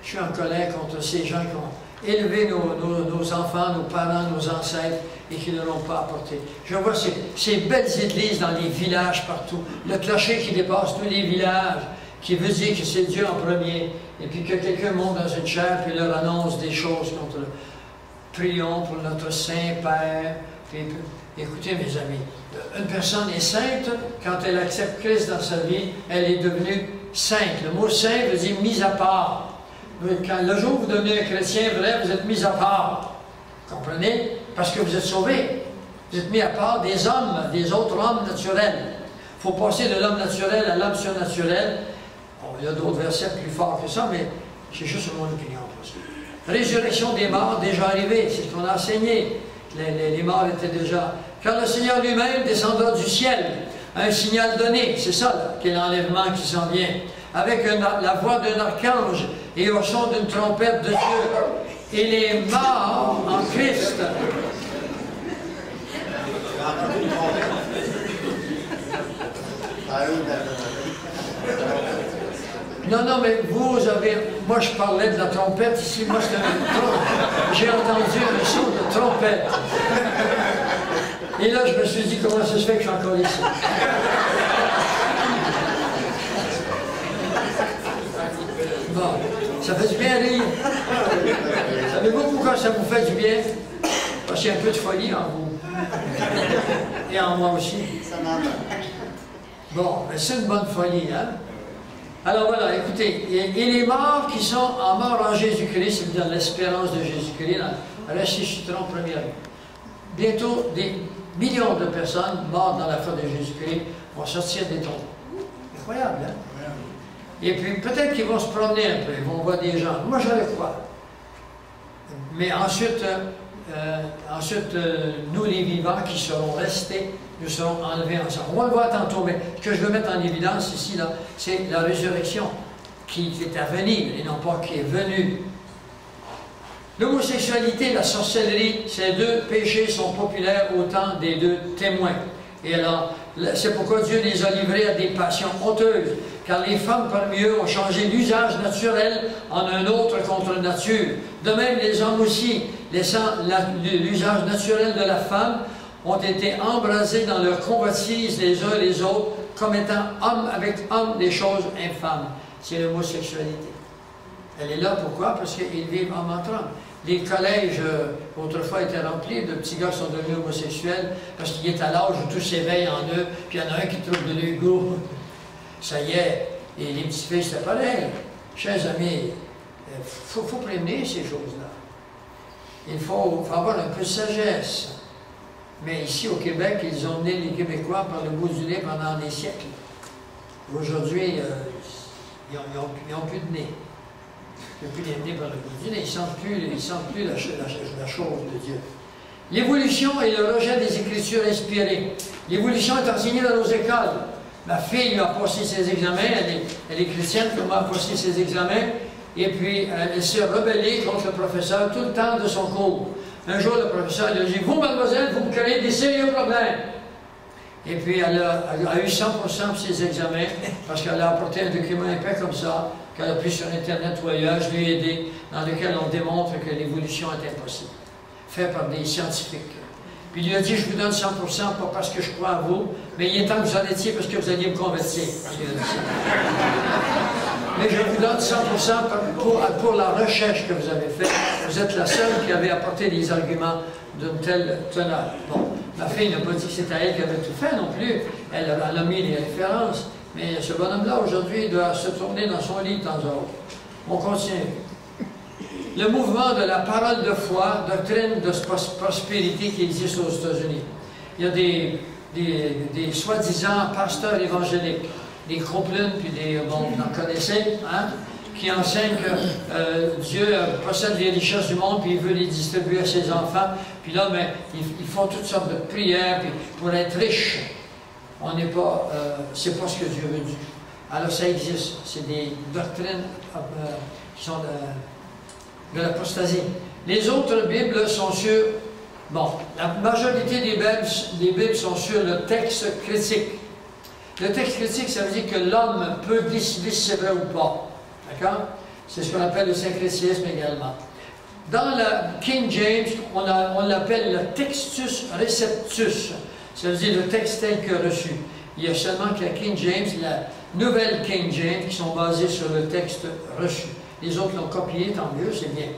[SPEAKER 1] Je suis en colère contre ces gens qui ont élevé nos enfants, nos parents, nos ancêtres et qui ne l'ont pas apporté. Je vois ces belles églises dans les villages partout, le clocher qui dépasse tous les villages, qui veut dire que c'est Dieu en premier, et puis que quelqu'un monte dans une chaire et leur annonce des choses contre le... Prions pour notre Saint-Père. Écoutez mes amis, une personne est sainte quand elle accepte Christ dans sa vie, elle est devenue sainte. Le mot saint veut dire mis à part. Quand le jour où vous devenez un chrétien vrai, vous êtes mis à part. Comprenez? Parce que vous êtes sauvés. Vous êtes mis à part des hommes, des autres hommes naturels. Il faut passer de l'homme naturel à l'homme surnaturel. Bon, il y a d'autres versets plus forts que ça, mais c'est juste mon opinion pour ça. Résurrection des morts déjà arrivée, c'est ce qu'on a enseigné. Les morts étaient déjà... Quand le Seigneur lui-même descendra du ciel, un signal donné, c'est ça, qui est l'enlèvement qui s'en vient, avec la voix d'un archange et au son d'une trompette de Dieu. Et les morts en Christ. Non, mais vous avez... Moi, je parlais de la trompette ici. Moi, c'était une trompette. J'ai entendu un son de trompette. Et là, je me suis dit, comment ça se fait que je suis encore ici? Bon, ça fait du bien rire. Savez-vous pourquoi ça vous fait du bien? Parce qu'il y a un peu de folie en vous. Et en moi aussi. Bon, mais c'est une bonne folie, hein? Alors voilà, écoutez, et les morts qui sont en mort en Jésus-Christ, c'est-à-dire l'espérance de Jésus-Christ, ressusciteront premièrement. Bientôt, des millions de personnes mortes dans la foi de Jésus-Christ vont sortir des tombes. Incroyable, hein? Et puis peut-être qu'ils vont se promener un peu, ils vont voir des gens. Moi, je le crois. Mais ensuite, nous les vivants qui serons restés, nous serons enlevés ensemble. On va le voir tantôt, mais ce que je veux mettre en évidence ici, c'est la résurrection qui est à venir et non pas qui est venue. L'homosexualité, la sorcellerie, ces deux péchés sont populaires au temps des deux témoins. Et alors, c'est pourquoi Dieu les a livrés à des passions honteuses, car les femmes parmi eux ont changé l'usage naturel en un autre contre nature. De même, les hommes aussi, laissant l'usage naturel de la femme, ont été embrasés dans leur convoitise les uns les autres, comme étant hommes avec hommes des choses infâmes. C'est l'homosexualité. Elle est là, pourquoi? Parce qu'ils vivent en entrant. Les collèges, autrefois, étaient remplis de petits gars qui sont devenus homosexuels parce qu'il est à l'âge où tout s'éveille en eux, puis il y en a un qui trouve de l'ego. Ça y est. Et les petites filles, c'est pareil. Chers amis, il faut prévenir ces choses-là. Il faut avoir un peu de sagesse. Mais ici, au Québec, ils ont mené les Québécois par le bout du nez pendant des siècles. Aujourd'hui, ils n'ont plus de nez. Ils n'ont plus les nez par le bout du nez. Ils ne sentent plus la chose de Dieu. L'évolution et le rejet des Écritures inspirées. L'évolution est enseignée dans nos écoles. Ma fille a passé ses examens, elle est chrétienne, comme a passé ses examens, et puis elle s'est rebellée contre le professeur tout le temps de son cours. Un jour, le professeur lui a dit, vous, mademoiselle, vous me créez des sérieux problèmes. Et puis, elle a eu 100% de ses examens, parce qu'elle a apporté un document épais comme ça, qu'elle a pris sur Internet ou ailleurs, je l'ai aidé, dans lequel on démontre que l'évolution est impossible, fait par des scientifiques. Puis il lui a dit, je vous donne 100%, pas parce que je crois à vous, mais il est temps que vous arrêtiez parce que vous alliez me convertir. Mais je vous donne 100% pour la recherche que vous avez faite. Vous êtes la seule qui avait apporté des arguments d'une telle teneur. Bon, ma fille n'a pas dit que c'était elle qui avait tout fait non plus. Elle a mis les références. Mais ce bonhomme-là, aujourd'hui, doit se tourner dans son lit de temps en temps. On continue. Le mouvement de la parole de foi, doctrine de prospérité qui existe aux États-Unis. il y a des soi-disant pasteurs évangéliques, des Croplunes, puis bon, vous en connaissez, hein, qui enseignent que Dieu possède les richesses du monde, puis il veut les distribuer à ses enfants. Puis là, ben, ils font toutes sortes de prières, puis pour être riches, on n'est pas, c'est pas ce que Dieu veut dire. Alors ça existe, c'est des doctrines qui sont de l'apostasie. Les autres Bibles sont sur, bon, la majorité des Bibles sont sur le texte critique. Le texte critique, ça veut dire que l'homme peut décider si c'est vrai ou pas. D'accord? C'est ce qu'on appelle le syncrétisme également. Dans la King James, on l'appelle le textus receptus. Ça veut dire le texte tel que reçu. Il y a seulement que la King James, la nouvelle King James, qui sont basées sur le texte reçu. Les autres l'ont copié, tant mieux, c'est bien.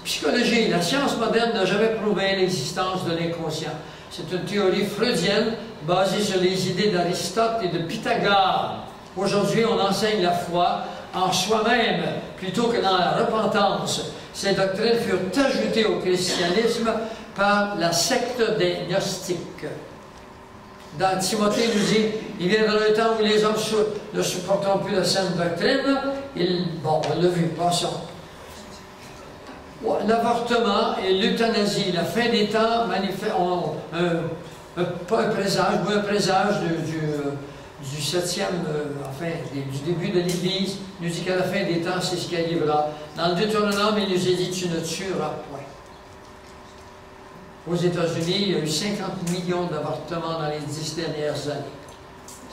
[SPEAKER 1] Psychologie. La science moderne n'a jamais prouvé l'existence de l'inconscient. C'est une théorie freudienne basée sur les idées d'Aristote et de Pythagore. Aujourd'hui, on enseigne la foi en soi-même plutôt que dans la repentance. Ces doctrines furent ajoutées au christianisme par la secte des gnostiques. Dans Timothée, il nous dit, il viendra un temps où les hommes ne supporteront plus la saine doctrine. Bon, on l'a vu, passons. L'avortement et l'euthanasie, la fin des temps, pas un présage, mais un présage du septième, enfin, du début de l'Église, il nous dit qu'à la fin des temps, c'est ce qui arrivera. Dans le Deutéronome, il nous a dit, tu ne tueras point. Aux États-Unis, il y a eu 50 millions d'avortements dans les 10 dernières années.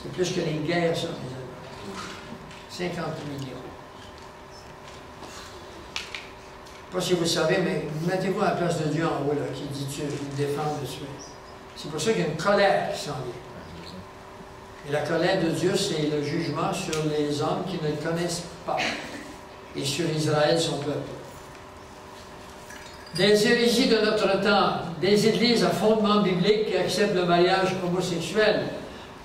[SPEAKER 1] C'est plus que les guerres, ça, mes amis. 50 millions. Je ne sais pas si vous savez, mais mettez-vous à la place de Dieu en haut, là, qui dit Dieu, il défend de Dieu. C'est pour ça qu'il y a une colère qui s'en vient. Et la colère de Dieu, c'est le jugement sur les hommes qui ne le connaissent pas. Et sur Israël, son peuple. Des hérésies de notre temps, des églises à fondement biblique qui acceptent le mariage homosexuel.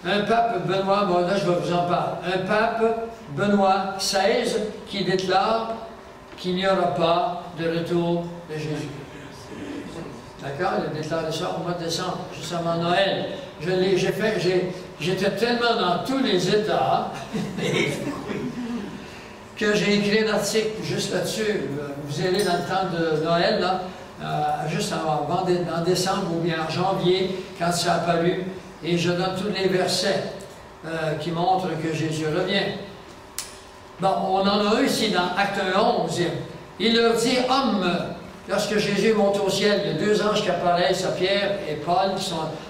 [SPEAKER 1] Un pape Benoît, bon là je vais vous en parler, un pape Benoît XVI qui déclare qu'il n'y aura pas de retour de Jésus. D'accord? Il a déclaré ça au mois de décembre, juste avant Noël. J'étais tellement dans tous les États que j'ai écrit un article juste là-dessus. Vous allez dans le temps de Noël, là, juste en décembre ou bien en janvier, quand ça a apparu, et je donne tous les versets qui montrent que Jésus revient. Bon, on en a un ici dans Acte 11. Il leur dit, hommes, lorsque Jésus monte au ciel, il y a deux anges qui apparaissent à Pierre et Paul,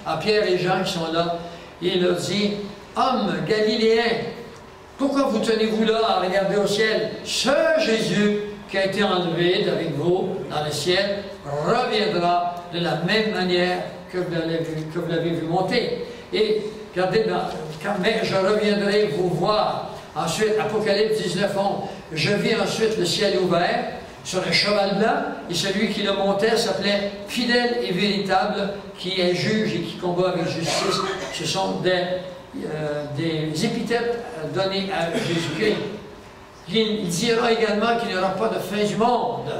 [SPEAKER 1] à Pierre et Jean qui sont là. Il leur dit, hommes galiléens, pourquoi vous tenez-vous là à regarder au ciel? Ce Jésus qui a été enlevé d'avec vous dans le ciel reviendra de la même manière que vous l'avez vu monter. Et regardez, mais je reviendrai vous voir. Ensuite, Apocalypse 19, 11, je vis ensuite le ciel ouvert sur un cheval blanc, et celui qui le montait s'appelait Fidèle et Véritable, qui est juge et qui combat avec justice. Ce sont des épithètes données à Jésus-Christ. Il dira également qu'il n'y aura pas de fin du monde.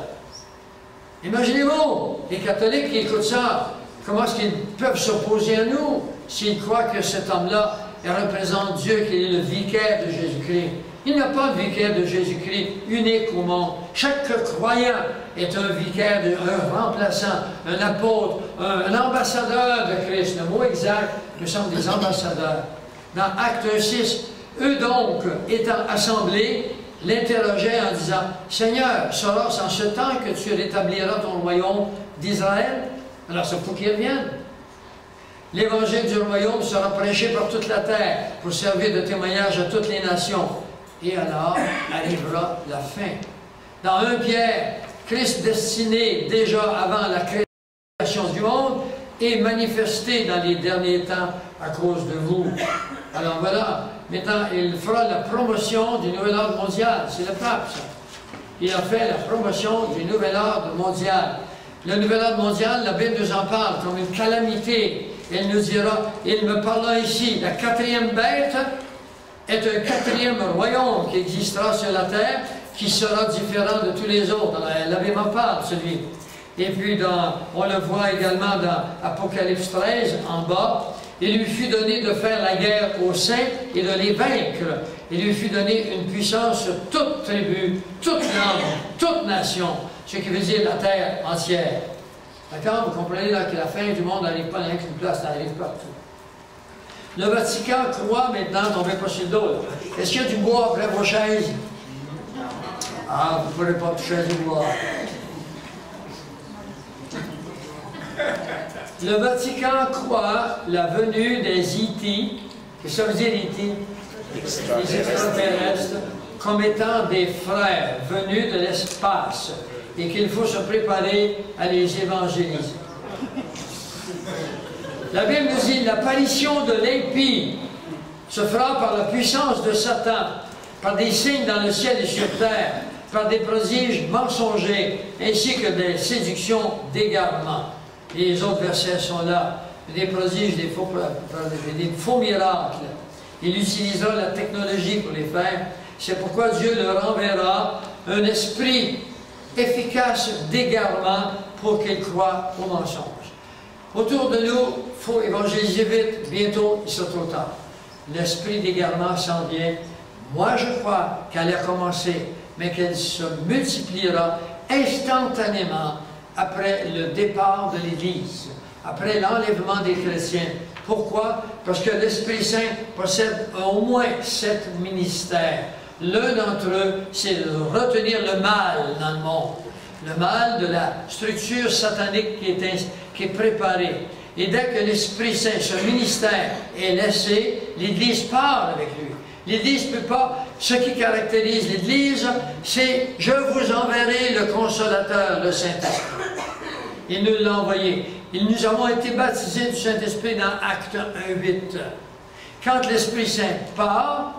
[SPEAKER 1] Imaginez-vous, les catholiques qui écoutent ça, comment est-ce qu'ils peuvent s'opposer à nous s'ils croient que cet homme-là représente Dieu, qu'il est le vicaire de Jésus-Christ. Il n'y a pas de vicaire de Jésus-Christ unique au monde. Chaque croyant est un vicaire, un remplaçant, un apôtre, un ambassadeur de Christ. Le mot exact, nous sommes des ambassadeurs. Dans Acte 6, eux donc, étant assemblés, l'interrogeaient en disant, « Seigneur, sera-ce en ce temps que tu rétabliras ton royaume d'Israël? » Alors, c'est pour qu'ils reviennent. L'évangile du royaume sera prêché par toute la terre pour servir de témoignage à toutes les nations. Et alors arrivera la fin. Dans 1 Pierre, Christ destiné déjà avant la création du monde est manifesté dans les derniers temps à cause de vous. Alors voilà, maintenant il fera la promotion du nouvel ordre mondial. C'est le pape, ça. Il a fait la promotion du nouvel ordre mondial. Le nouvel ordre mondial, la Bible nous en parle comme une calamité. Elle nous dira, il me parla ici, la quatrième bête est un quatrième royaume qui existera sur la terre, qui sera différent de tous les autres. La Bible en parle, celui. Et puis, on le voit également dans Apocalypse 13, en bas, il lui fut donné de faire la guerre aux saints et de les vaincre. Il lui fut donné une puissance sur toute tribu, toute langue, toute nation, ce qui veut dire la terre entière. D'accord? Vous comprenez là que la fin du monde n'arrive pas dans une place, ça arrive partout. Le Vatican croit maintenant, tombez pas sur le dos. Est-ce qu'il y a du bois après vos chaises? Ah, vous ne pourrez pas toucher du bois. Le Vatican croit la venue des E.T., qu'est-ce que ça veut dire E.T.? Les extraterrestres, comme étant des frères venus de l'espace et qu'il faut se préparer à les évangéliser. La Bible nous dit l'apparition de l'impie se fera par la puissance de Satan, par des signes dans le ciel et sur terre, par des prodiges mensongers, ainsi que des séductions d'égarement. Les autres versets sont là, des prodiges, des faux miracles. Il utilisera la technologie pour les faire. C'est pourquoi Dieu leur enverra un esprit efficace d'égarement pour qu'ils croient au mensonge. Autour de nous, il faut évangéliser vite, bientôt il sera trop tard. L'esprit d'égarement s'en vient. Moi je crois qu'elle a commencé, mais qu'elle se multipliera instantanément après le départ de l'Église, après l'enlèvement des chrétiens. Pourquoi? Parce que l'Esprit Saint possède au moins 7 ministères. L'un d'entre eux, c'est de retenir le mal dans le monde. Le mal de la structure satanique qui est préparée. Et dès que l'Esprit Saint, ce ministère, est laissé, l'Église part avec lui. L'Église ne peut pas... Ce qui caractérise l'Église, c'est « Je vous enverrai le Consolateur, le Saint-Esprit ». Il nous l'a envoyé. Nous avons été baptisés du Saint-Esprit dans Actes 1:8. Quand l'Esprit Saint part,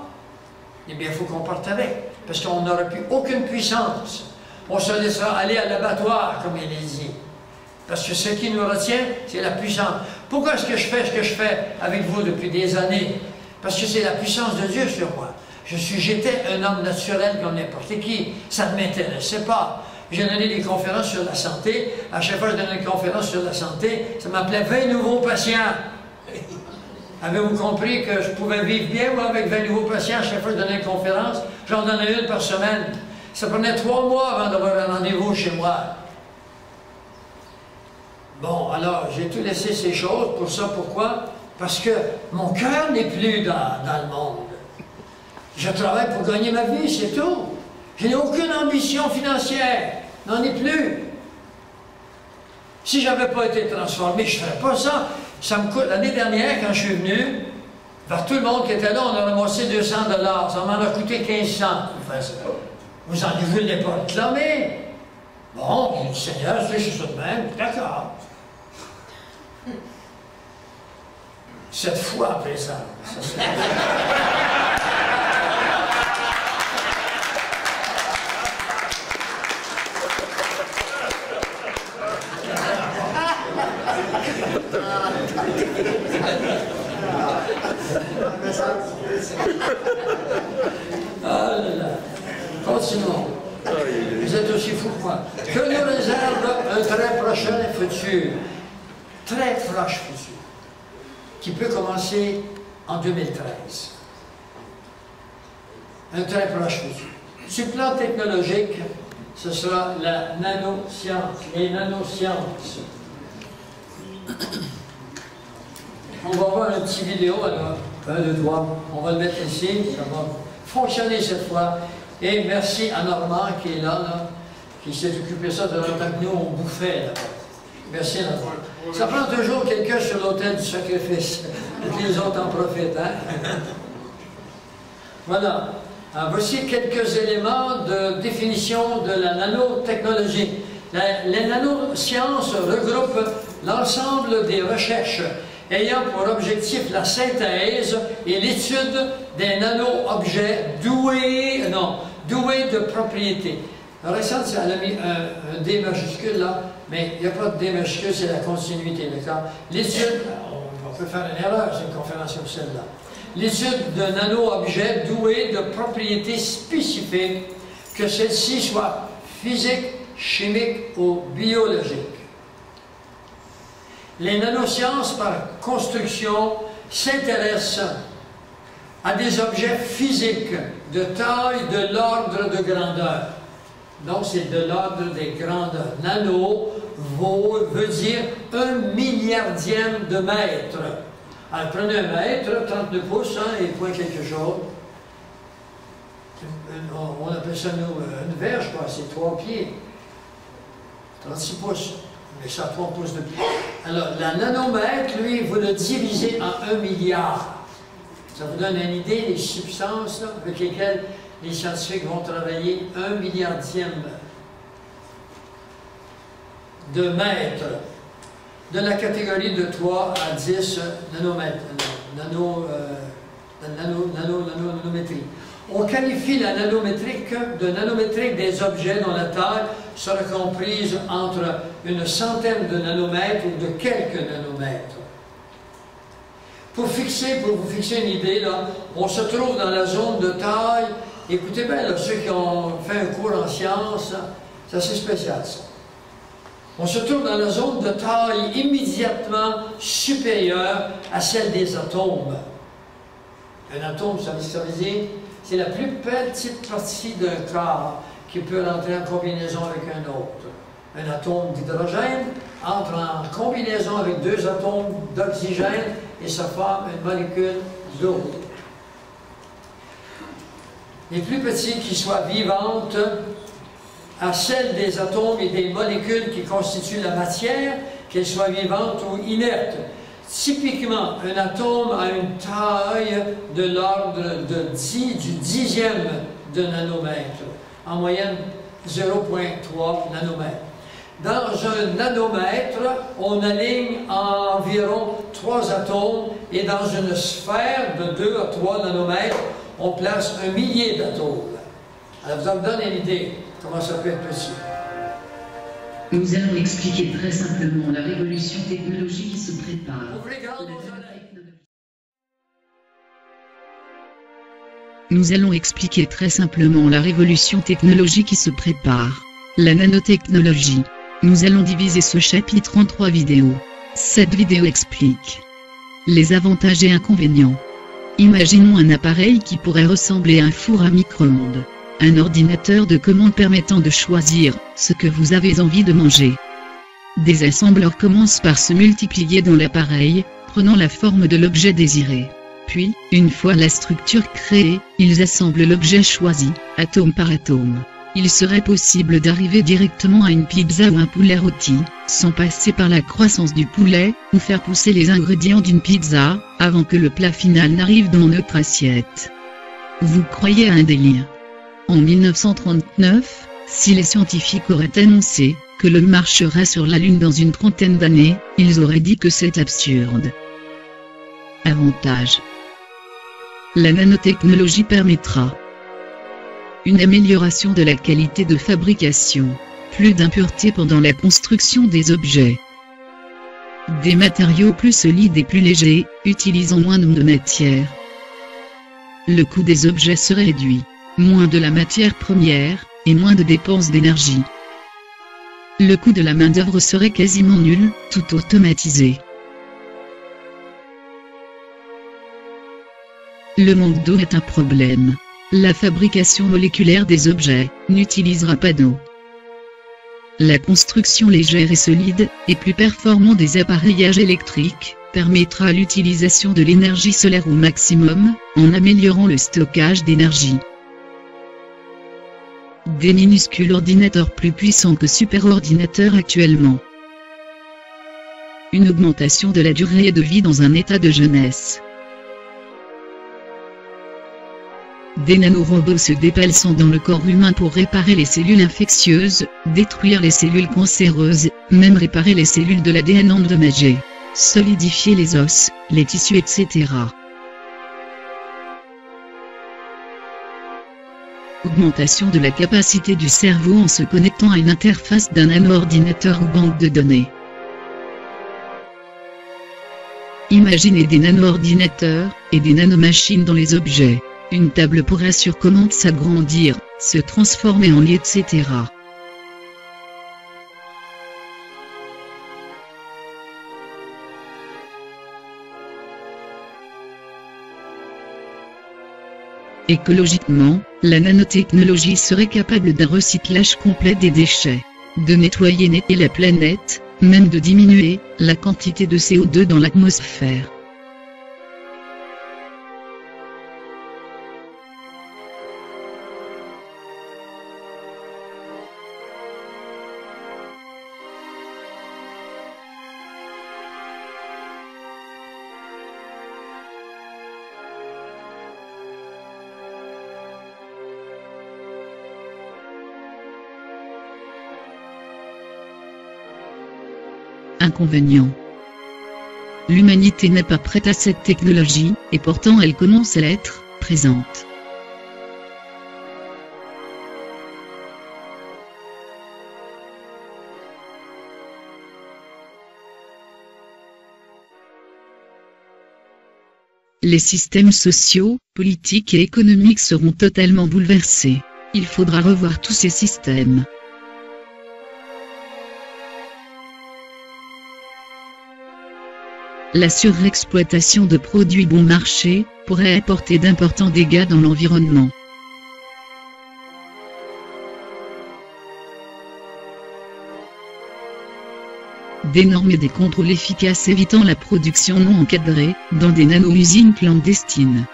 [SPEAKER 1] eh bien, il faut qu'on parte avec, parce qu'on n'aura plus aucune puissance. On se laissera aller à l'abattoir, comme il est dit. Parce que ce qui nous retient, c'est la puissance. Pourquoi est-ce que je fais ce que je fais avec vous depuis des années? Parce que c'est la puissance de Dieu sur moi. J'étais un homme naturel comme n'importe qui. Ça ne m'intéressait pas. J'ai donné des conférences sur la santé. À chaque fois que je donnais une conférence sur la santé, ça m'appelait 20 nouveaux patients. Avez-vous compris que je pouvais vivre bien, moi, avec 20 nouveaux patients à chaque fois que je donnais une conférence? J'en donnais une par semaine. Ça prenait 3 mois avant d'avoir un rendez-vous chez moi. Bon, alors, j'ai tout laissé ces choses. Pour ça, pourquoi? Parce que mon cœur n'est plus dans le monde. Je travaille pour gagner ma vie, c'est tout. Je n'ai aucune ambition financière. N'en ai plus. Si je n'avais pas été transformé, je ne ferais pas ça. Ça me coûte. L'année dernière, quand je suis venu, vers tout le monde qui était là, on a ramassé 200 $. Ça m'en a coûté 1500. Vous en voulez pas réclamer? Bon, j'ai dit, Seigneur, c'est ça de même. D'accord. Cette fois après ça. Ah là là. Continuons. Vous êtes aussi fous que moi. Que nous réserve un très prochain futur. Très proche futur. Qui peut commencer en 2013. Un très proche futur. Sur le plan technologique, ce sera la nanoscience, les nanosciences. On va voir une petite vidéo, alors, 1, 2, 3, on va le mettre ici, ça va fonctionner cette fois. Et merci à Normand qui est là, qui s'est occupé de ça de longtemps que nous, on bouffait là-bas. Merci Normand. Ça prend toujours quelqu'un sur l'autel du sacrifice, et que les autres en profitent, hein? Voilà. Alors, voici quelques éléments de définition de la nanotechnologie. Les nanosciences regroupent l'ensemble des recherches ayant pour objectif la synthèse et l'étude des nano-objets doués de propriétés. Récente, elle a mis un D majuscule là, mais il n'y a pas de D majuscule, c'est la continuité, d'accord? L'étude, on peut faire une erreur, c'est une conférence comme celle-là. L'étude de nano-objets doués de propriétés spécifiques, que celles-ci soient physiques, chimiques ou biologiques. Les nanosciences, par construction, s'intéressent à des objets physiques de taille de l'ordre de grandeur. Donc, c'est de l'ordre des grandeurs. Nano veut dire 1/1000e de mètre. Alors, prenez un mètre, 32 pouces, hein, et point quelque chose. On appelle ça, nous, une verge, quoi, c'est 3 pieds. 36 pouces. Mais ça a 3 pouces de pied. Alors, la nanomètre, lui, vous le divisez en 1 milliard. Ça vous donne une idée des substances là, avec lesquelles les scientifiques vont travailler 1/1000e de mètre, de la catégorie de 3 à 10 nanomètres, nanométrie. On qualifie la nanométrique de nanométrique des objets dont la taille sera comprise entre une centaine de nanomètres ou de quelques nanomètres. Pour vous fixer une idée, là, on se trouve dans la zone de taille. Écoutez bien, là, ceux qui ont fait un cours en sciences, c'est assez spécial, ça. On se trouve dans la zone de taille immédiatement supérieure à celle des atomes. Un atome, ça veut dire, c'est la plus petite partie d'un corps qui peut rentrer en combinaison avec un autre. Un atome d'hydrogène entre en combinaison avec 2 atomes d'oxygène et ça forme une molécule d'eau. Les plus petits qui soient vivantes à celle des atomes et des molécules qui constituent la matière, qu'elles soient vivantes ou inertes. Typiquement, un atome a une taille de l'ordre du 10e de nanomètre, en moyenne 0,3 nanomètre. Dans un nanomètre, on aligne environ 3 atomes et dans une sphère de 2 à 3 nanomètres, on place 1 millier d'atomes. Alors, ça me donne une idée comment ça peut être petit.
[SPEAKER 3] Nous allons expliquer très simplement la révolution technologique qui se prépare. Nous allons expliquer très simplement la révolution technologique qui se prépare. La nanotechnologie. Nous allons diviser ce chapitre en 3 vidéos. Cette vidéo explique les avantages et inconvénients. Imaginons un appareil qui pourrait ressembler à un four à micro-ondes. Un ordinateur de commande permettant de choisir ce que vous avez envie de manger. Des assembleurs commencent par se multiplier dans l'appareil, prenant la forme de l'objet désiré. Puis, une fois la structure créée, ils assemblent l'objet choisi, atome par atome. Il serait possible d'arriver directement à une pizza ou un poulet rôti, sans passer par la croissance du poulet, ou faire pousser les ingrédients d'une pizza, avant que le plat final n'arrive dans notre assiette. Vous croyez à un délire? En 1939, si les scientifiques auraient annoncé que l'homme marcherait sur la Lune dans une trentaine d'années, ils auraient dit que c'est absurde. Avantage. La nanotechnologie permettra une amélioration de la qualité de fabrication, plus d'impuretés pendant la construction des objets, des matériaux plus solides et plus légers, utilisant moins de matière. Le coût des objets serait réduit, moins de la matière première, et moins de dépenses d'énergie. Le coût de la main-d'œuvre serait quasiment nul, tout automatisé. Le manque d'eau est un problème. La fabrication moléculaire des objets n'utilisera pas d'eau. La construction légère et solide, et plus performante des appareillages électriques, permettra l'utilisation de l'énergie solaire au maximum, en améliorant le stockage d'énergie. Des minuscules ordinateurs plus puissants que superordinateurs actuellement. Une augmentation de la durée de vie dans un état de jeunesse. Des nanorobots se déplaçant dans le corps humain pour réparer les cellules infectieuses, détruire les cellules cancéreuses, même réparer les cellules de l'ADN endommagées, solidifier les os, les tissus, etc. Augmentation de la capacité du cerveau en se connectant à une interface d'un nano-ordinateur ou banque de données. Imaginez des nano-ordinateurs et des nanomachines dans les objets. Une table pourrait sur commande s'agrandir, se transformer en lit, etc. Écologiquement, la nanotechnologie serait capable d'un recyclage complet des déchets, de nettoyer la planète, même de diminuer la quantité de CO2 dans l'atmosphère. Inconvénient. L'humanité n'est pas prête à cette technologie, et pourtant elle commence à l'être, présente. Les systèmes sociaux, politiques et économiques seront totalement bouleversés. Il faudra revoir tous ces systèmes. La surexploitation de produits bon marché pourrait apporter d'importants dégâts dans l'environnement. Des normes et des contrôles efficaces évitant la production non encadrée, dans des nano-usines clandestines.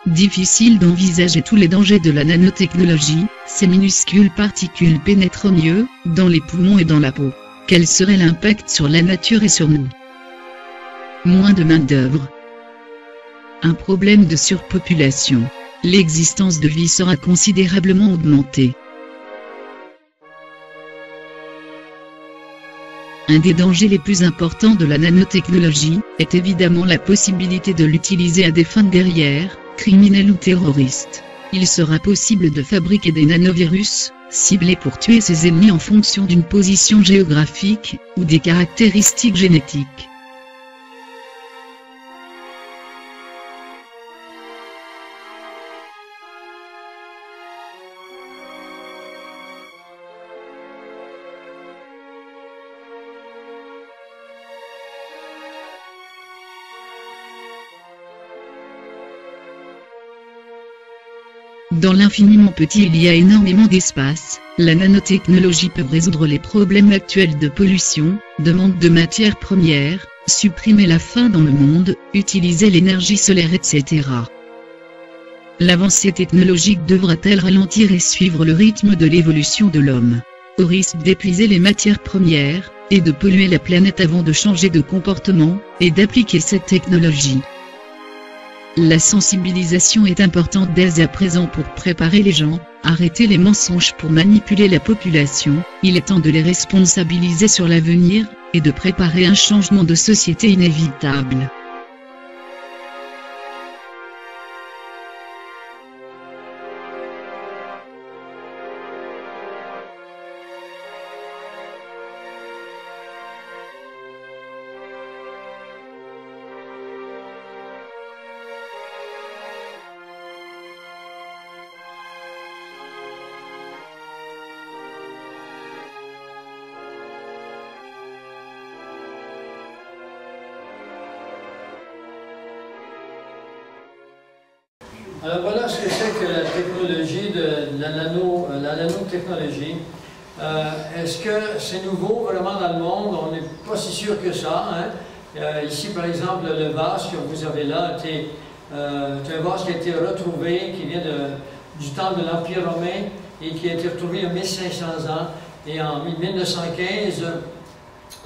[SPEAKER 3] Difficile d'envisager tous les dangers de la nanotechnologie, ces minuscules particules pénètrent mieux, dans les poumons et dans la peau. Quel serait l'impact sur la nature et sur nous? Moins de main-d'œuvre. Un problème de surpopulation. L'existence de vie sera considérablement augmentée. Un des dangers les plus importants de la nanotechnologie est évidemment la possibilité de l'utiliser à des fins guerrières, criminelles ou terroristes. Il sera possible de fabriquer des nanovirus, ciblés pour tuer ses ennemis en fonction d'une position géographique, ou des caractéristiques génétiques. Dans l'infiniment petit il y a énormément d'espace. La nanotechnologie peut résoudre les problèmes actuels de pollution, de manque de matières premières, supprimer la faim dans le monde, utiliser l'énergie solaire etc. L'avancée technologique devra-t-elle ralentir et suivre le rythme de l'évolution de l'homme, au risque d'épuiser les matières premières, et de polluer la planète avant de changer de comportement, et d'appliquer cette technologie? La sensibilisation est importante dès à présent pour préparer les gens, arrêter les mensonges pour manipuler la population, il est temps de les responsabiliser sur l'avenir, et de préparer un changement de société inévitable.
[SPEAKER 1] Alors voilà ce que c'est que la technologie de la nanotechnologie. Est-ce que c'est nouveau vraiment dans le monde? On n'est pas si sûr que ça. Hein? Ici par exemple le vase que vous avez là, c'est un vase qui a été retrouvé, qui vient du temps de l'Empire romain et qui a été retrouvé il y a 1500 ans. Et en 1915,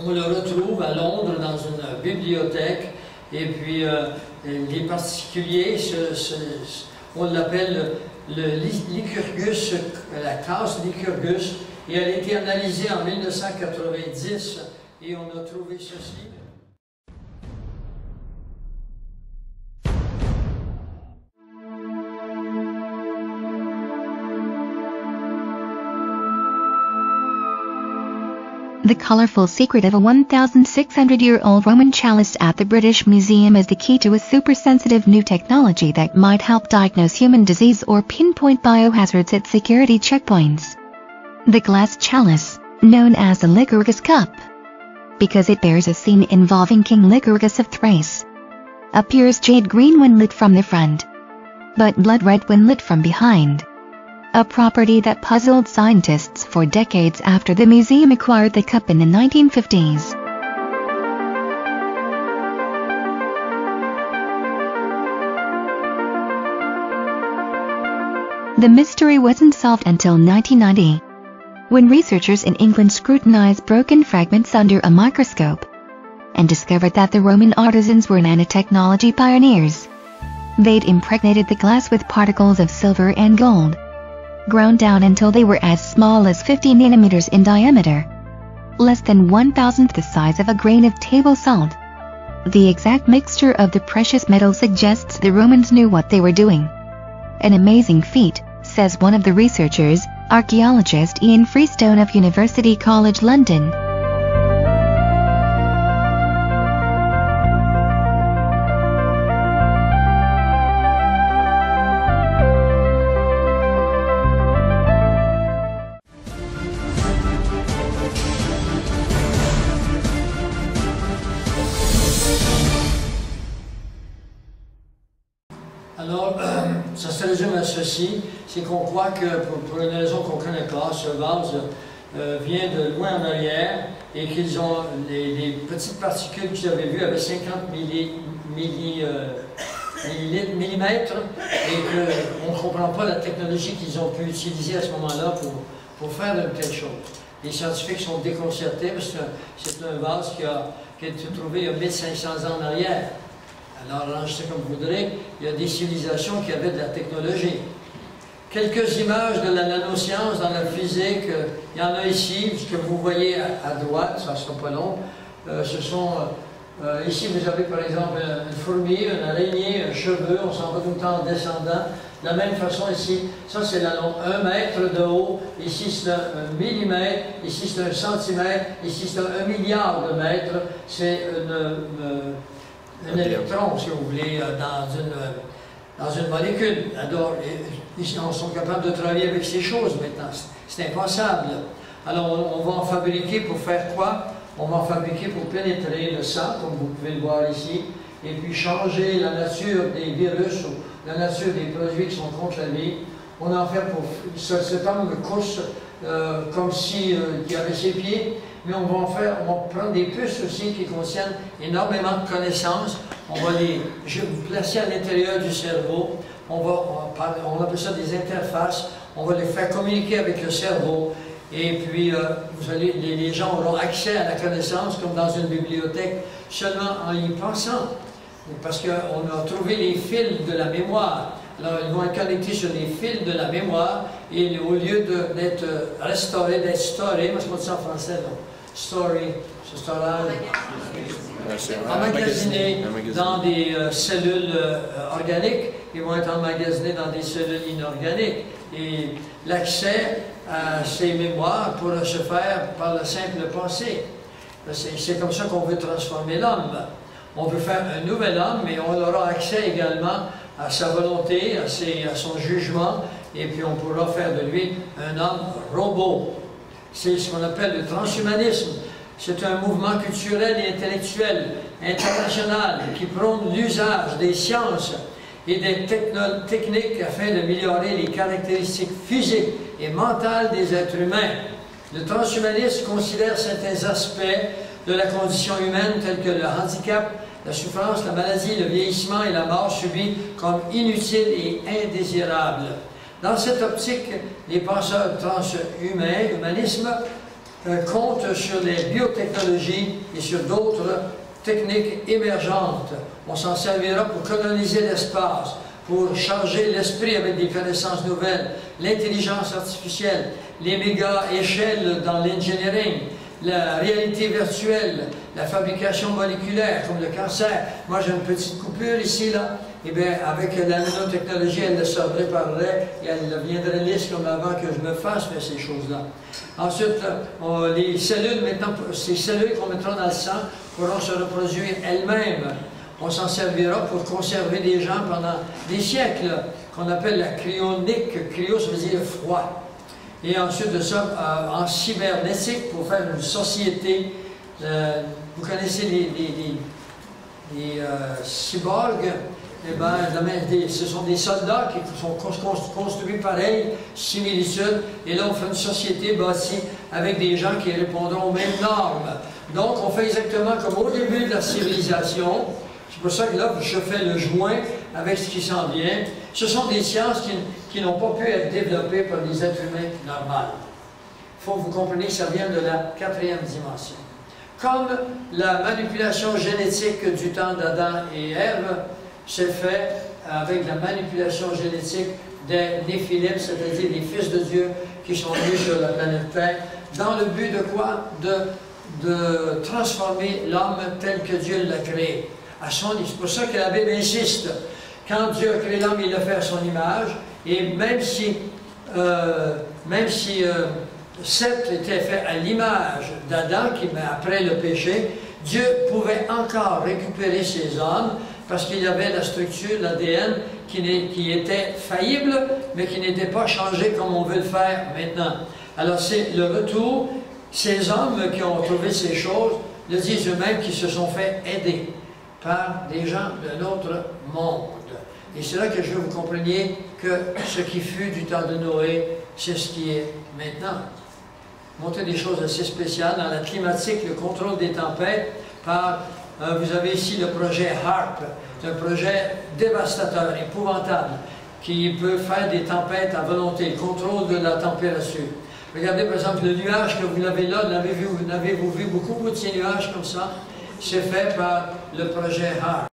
[SPEAKER 1] on le retrouve à Londres dans une bibliothèque. Et puis les particuliers, on l'appelle le Lycurgus, la casse Lycurgus, et elle a été analysée en 1990 et on a trouvé ceci.
[SPEAKER 4] The colorful secret of a 1,600-year-old Roman chalice at the British Museum is the key to a super-sensitive new technology that might help diagnose human disease or pinpoint biohazards at security checkpoints. The glass chalice, known as the Lycurgus Cup, because it bears a scene involving King Lycurgus of Thrace. Appears jade green when lit from the front, but blood red when lit from behind. A property that puzzled scientists for decades after the museum acquired the cup in the 1950s. The mystery wasn't solved until 1990, when researchers in England scrutinized broken fragments under a microscope and discovered that the Roman artisans were nanotechnology pioneers. They'd impregnated the glass with particles of silver and gold, ground down until they were as small as 50 nanometers in diameter, less than 1,000th the size of a grain of table salt. The exact mixture of the precious metal suggests the Romans knew what they were doing. An amazing feat, says one of the researchers, archaeologist Ian Freestone of University College London.
[SPEAKER 1] Alors, ça se résume à ceci, c'est qu'on croit que, pour une raison qu'on ne connaît pas, ce vase vient de loin en arrière et qu'ils ont les petites particules que vous avez vues avaient 50 millimètres et qu'on ne comprend pas la technologie qu'ils ont pu utiliser à ce moment-là pour faire une telle chose. Les scientifiques sont déconcertés parce que c'est un vase qui a été trouvé il y a 1500 ans en arrière. Alors, arrangez ça comme vous voudrez, il y a des civilisations qui avaient de la technologie. Quelques images de la nanoscience dans la physique, il y en a ici, ce que vous voyez à droite, ça ne sera pas long. Ce sont, ici vous avez par exemple une fourmi, une araignée, un cheveu, on s'en va tout le temps en descendant. De la même façon ici, ça c'est la longue, 1 mètre de haut, ici c'est 1 millimètre, ici c'est 1 centimètre, ici c'est 1 milliard de mètres, c'est un électron, si vous voulez, dans une molécule. Alors, ici, on sont capables de travailler avec ces choses maintenant. C'est impensable. Alors, on va en fabriquer pour faire quoi? On va en fabriquer pour pénétrer le sang, comme vous pouvez le voir ici, et puis changer la nature des virus ou la nature des produits qui sont contre la vie. On en fait pour ce temps de course comme si il y avait ses pieds. Mais on va prendre des puces aussi qui contiennent énormément de connaissances. On va les placer à l'intérieur du cerveau. On appelle ça des interfaces. On va les faire communiquer avec le cerveau. Et puis, les gens auront accès à la connaissance comme dans une bibliothèque seulement en y pensant. Parce qu'on a trouvé les fils de la mémoire. Alors, ils vont être connectés sur les fils de la mémoire et au lieu d'être restaurés, d'être storés, moi je dis ça en français, non? Story, c'est storage, emmagasinés dans des cellules organiques, ils vont être emmagasinés dans des cellules inorganiques. Et l'accès à ces mémoires pourra se faire par la simple pensée. C'est comme ça qu'on veut transformer l'homme. On veut faire un nouvel homme, mais on aura accès également à sa volonté, à son jugement, et puis on pourra faire de lui un homme robot. C'est ce qu'on appelle le transhumanisme. C'est un mouvement culturel et intellectuel international qui prône l'usage des sciences et des techniques afin d'améliorer les caractéristiques physiques et mentales des êtres humains. Le transhumanisme considère certains aspects de la condition humaine tels que le handicap, la souffrance, la maladie, le vieillissement et la mort subie comme inutiles et indésirables. Dans cette optique, les penseurs transhumanisme comptent sur les biotechnologies et sur d'autres techniques émergentes. On s'en servira pour coloniser l'espace, pour charger l'esprit avec des connaissances nouvelles, l'intelligence artificielle, les méga-échelles dans l'engineering, la réalité virtuelle, la fabrication moléculaire, comme le cancer. Moi, j'ai une petite coupure ici, là. Eh bien, avec la nanotechnologie, elle se réparerait et elle deviendrait lisse comme avant que je me fasse faire ces choses-là. Ensuite, les cellules, maintenant, ces cellules qu'on mettra dans le sang pourront se reproduire elles-mêmes. On s'en servira pour conserver des gens pendant des siècles, qu'on appelle la cryonique. Cryo, ça veut dire froid. Et ensuite de ça, en cybernétique, pour faire une société. Vous connaissez les cyborgs? Eh bien, ce sont des soldats qui sont construits pareil, similitudes, et là on fait une société bâtie avec des gens qui répondront aux mêmes normes. Donc on fait exactement comme au début de la civilisation. C'est pour ça que là je fais le joint avec ce qui s'en vient. Ce sont des sciences qui n'ont pas pu être développées par des êtres humains normaux. Il faut que vous compreniez que ça vient de la 4e dimension. Comme la manipulation génétique du temps d'Adam et Ève s'est fait avec la manipulation génétique des Néphilim, c'est-à-dire des fils de Dieu qui sont venus sur la planète Terre, dans le but de quoi? De transformer l'homme tel que Dieu l'a créé. C'est pour ça que la Bible insiste. Quand Dieu a créé l'homme, il l'a fait à son image, et même si Seth était fait à l'image d'Adam, après le péché, Dieu pouvait encore récupérer ses hommes parce qu'il y avait la structure, l'ADN, qui était faillible, mais qui n'était pas changé comme on veut le faire maintenant. Alors c'est le retour, ces hommes qui ont trouvé ces choses, le disent eux-mêmes, qui se sont fait aider par des gens d'un autre monde. Et c'est là que je veux que vous compreniez que ce qui fut du temps de Noé, c'est ce qui est maintenant. Montrer des choses assez spéciales dans la climatique, le contrôle des tempêtes, vous avez ici le projet HARP, c'est un projet dévastateur, épouvantable, qui peut faire des tempêtes à volonté, le contrôle de la température. Regardez par exemple le nuage que vous avez là, l'avez-vous vu beaucoup de ces nuages comme ça? C'est fait par le projet HARP.